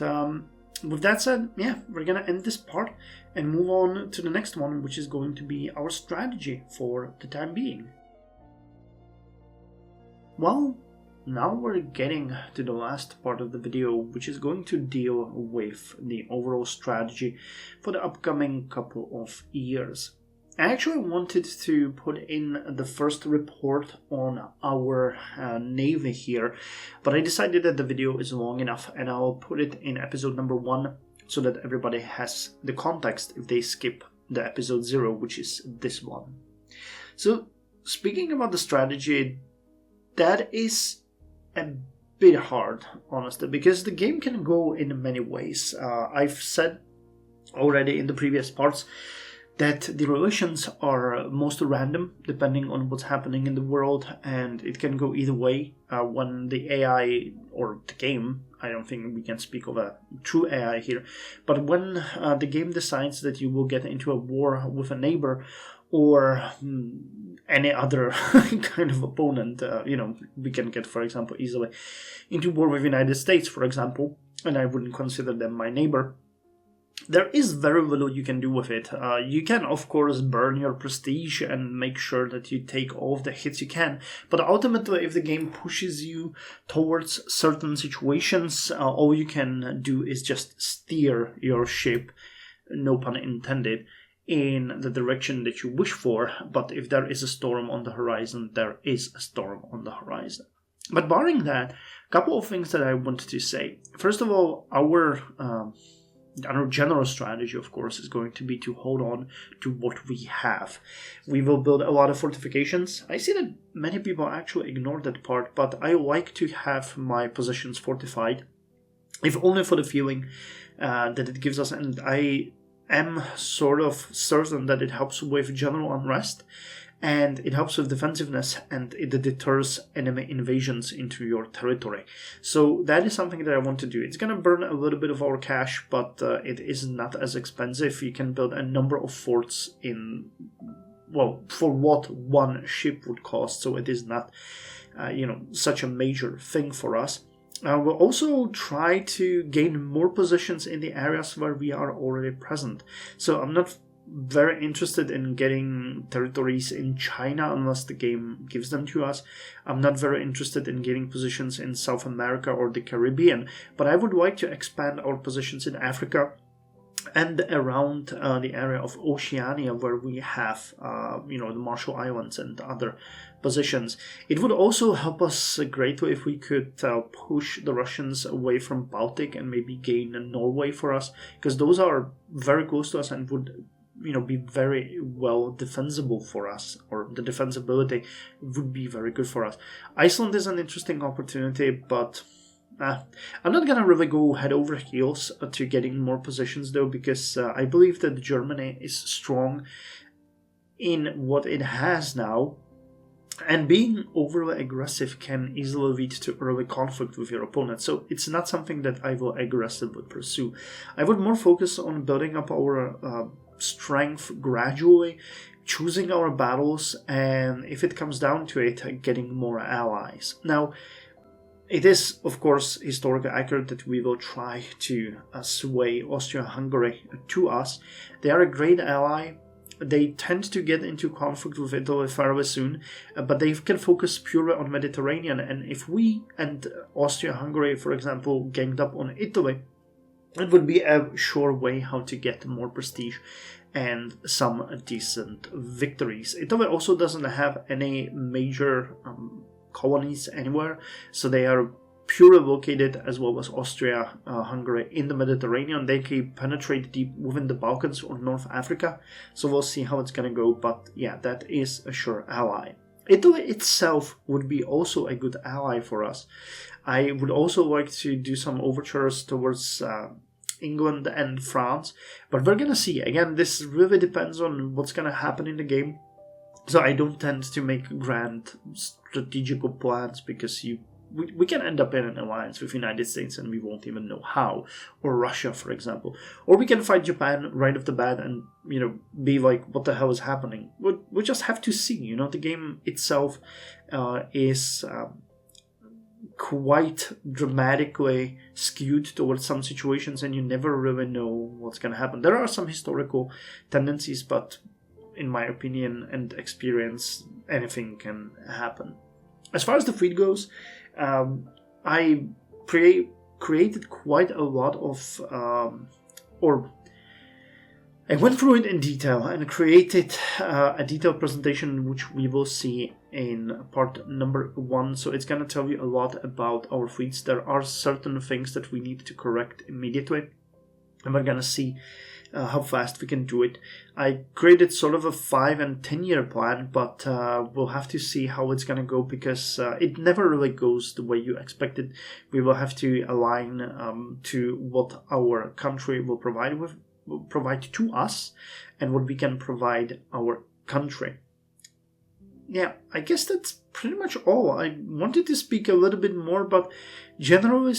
with that said, yeah, we're gonna end this part and move on to the next one, which is going to be our strategy for the time being. Well, now we're getting to the last part of the video, which is going to deal with the overall strategy for the upcoming couple of years. I actually wanted to put in the first report on our Navy here, but I decided that the video is long enough and I'll put it in episode number 1 so that everybody has the context if they skip the episode 0, which is this one. So, speaking about the strategy, that is a bit hard, honestly, because the game can go in many ways. I've said already in the previous parts that the relations are most random depending on what's happening in the world, and it can go either way. When the AI or the game, I don't think we can speak of a true AI here, but when the game decides that you will get into a war with a neighbor or any other kind of opponent, we can get, for example, easily into war with the United States, for example, and I wouldn't consider them my neighbor. There is very little you can do with it. You can, of course, burn your prestige and make sure that you take all of the hits you can, but ultimately, if the game pushes you towards certain situations, all you can do is just steer your ship, no pun intended, in the direction that you wish for. But if there is a storm on the horizon, there is a storm on the horizon. But barring that, a couple of things that I wanted to say. First of all, our general strategy, of course, is going to be to hold on to what we have. We will build a lot of fortifications. I see that many people actually ignore that part, but I like to have my positions fortified, if only for the feeling that it gives us, and I am sort of certain that it helps with general unrest, and it helps with defensiveness, and it deters enemy invasions into your territory. So that is something that I want to do. It's going to burn a little bit of our cash, but it is not as expensive. You can build a number of forts in, well, for what one ship would cost, so it is not such a major thing for us. We'll also try to gain more positions in the areas where we are already present. So I'm not very interested in getting territories in China unless the game gives them to us. I'm not very interested in getting positions in South America or the Caribbean, but I would like to expand our positions in Africa and around the area of Oceania, where we have, the Marshall Islands and other positions. It would also help us greatly if we could push the Russians away from Baltic and maybe gain Norway for us, because those are very close to us and would be very well defensible for us, or the defensibility would be very good for us. Iceland is an interesting opportunity, but I'm not gonna really go head over heels to getting more positions though, because I believe that Germany is strong in what it has now, and being overly aggressive can easily lead to early conflict with your opponent. So it's not something that I will aggressively pursue. I would more focus on building up our strength gradually, choosing our battles, and if it comes down to it, getting more allies. Now, it is, of course, historically accurate that we will try to sway Austria-Hungary to us. They are a great ally. They tend to get into conflict with Italy fairly soon, but they can focus purely on Mediterranean. And if we and Austria-Hungary, for example, ganged up on Italy, it would be a sure way how to get more prestige and some decent victories. Italy also doesn't have any major colonies anywhere, so they are purely located, as well as Austria, Hungary, in the Mediterranean. They can penetrate deep within the Balkans or North Africa, so we'll see how it's gonna go, but yeah, that is a sure ally. Italy itself would be also a good ally for us. I would also like to do some overtures towards England and France, but we're gonna see. Again, this really depends on what's gonna happen in the game. So I don't tend to make grand strategical plans, because we can end up in an alliance with the United States and we won't even know how, or Russia, for example. Or we can fight Japan right off the bat and, be like, what the hell is happening? We'll just have to see. The game itself is quite dramatically skewed towards some situations, and you never really know what's going to happen. There are some historical tendencies, but in my opinion and experience, anything can happen. As far as the fleet goes, I created quite a lot of, I went through it in detail and created a detailed presentation, which we will see in part number 1. So it's going to tell you a lot about our fleets. There are certain things that we need to correct immediately, and we're going to see how fast we can do it. I created sort of a 5 and 10 year plan, but we'll have to see how it's gonna go, because it never really goes the way you expected. We will have to align to what our country will provide to us, and what we can provide our country. Yeah, I guess that's pretty much all. I wanted to speak a little bit more, but generally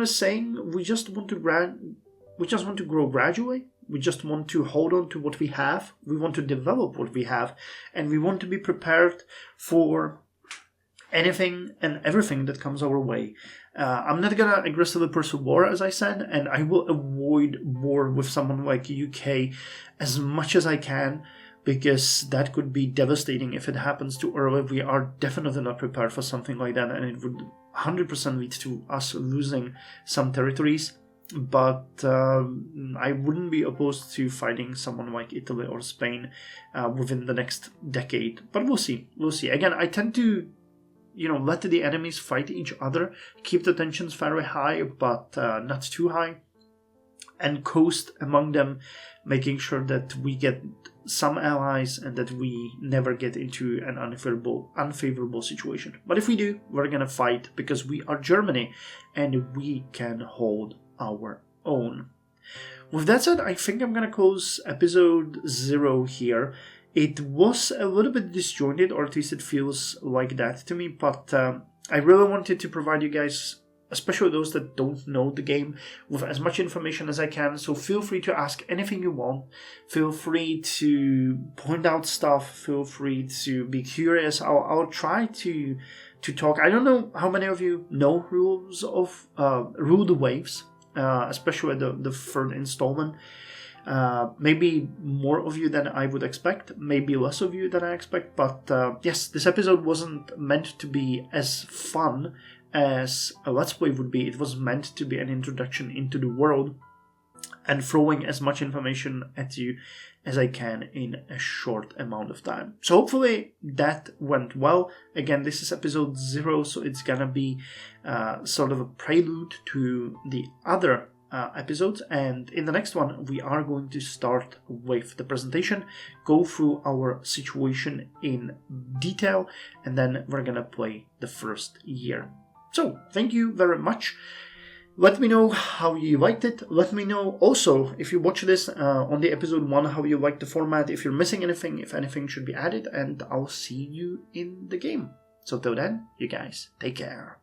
saying, we just want to grow gradually. We just want to hold on to what we have. We want to develop what we have. And we want to be prepared for anything and everything that comes our way. I'm not going to aggressively pursue war, as I said, and I will avoid war with someone like UK as much as I can, because that could be devastating if it happens too early. We are definitely not prepared for something like that, and it would 100% lead to us losing some territories. But I wouldn't be opposed to fighting someone like Italy or Spain within the next decade. But we'll see. Again, I tend to, let the enemies fight each other, keep the tensions very high, but not too high, and coast among them, making sure that we get some allies and that we never get into an unfavorable situation. But if we do, we're gonna fight, because we are Germany and we can hold our own. With that said, I think I'm gonna close episode 0 here. It was a little bit disjointed, or at least it feels like that to me, but I really wanted to provide you guys, especially those that don't know the game, with as much information as I can. So feel free to ask anything you want. Feel free to point out stuff. Feel free to be curious. I'll try to talk. I don't know how many of you know rules of rule the waves, especially the third installment. Maybe more of you than I would expect, maybe less of you than I expect, but yes, this episode wasn't meant to be as fun as a Let's Play would be. It was meant to be an introduction into the world, and throwing as much information at you as I can in a short amount of time. So hopefully that went well. Again, this is episode 0, so it's gonna be sort of a prelude to the other episodes, and in the next one we are going to start with the presentation, go through our situation in detail, and then we're gonna play the first year. So thank you very much. Let me know how you liked it. Let me know also, if you watch this on the episode 1, how you like the format, if you're missing anything, if anything should be added, and I'll see you in the game. So till then, you guys, take care.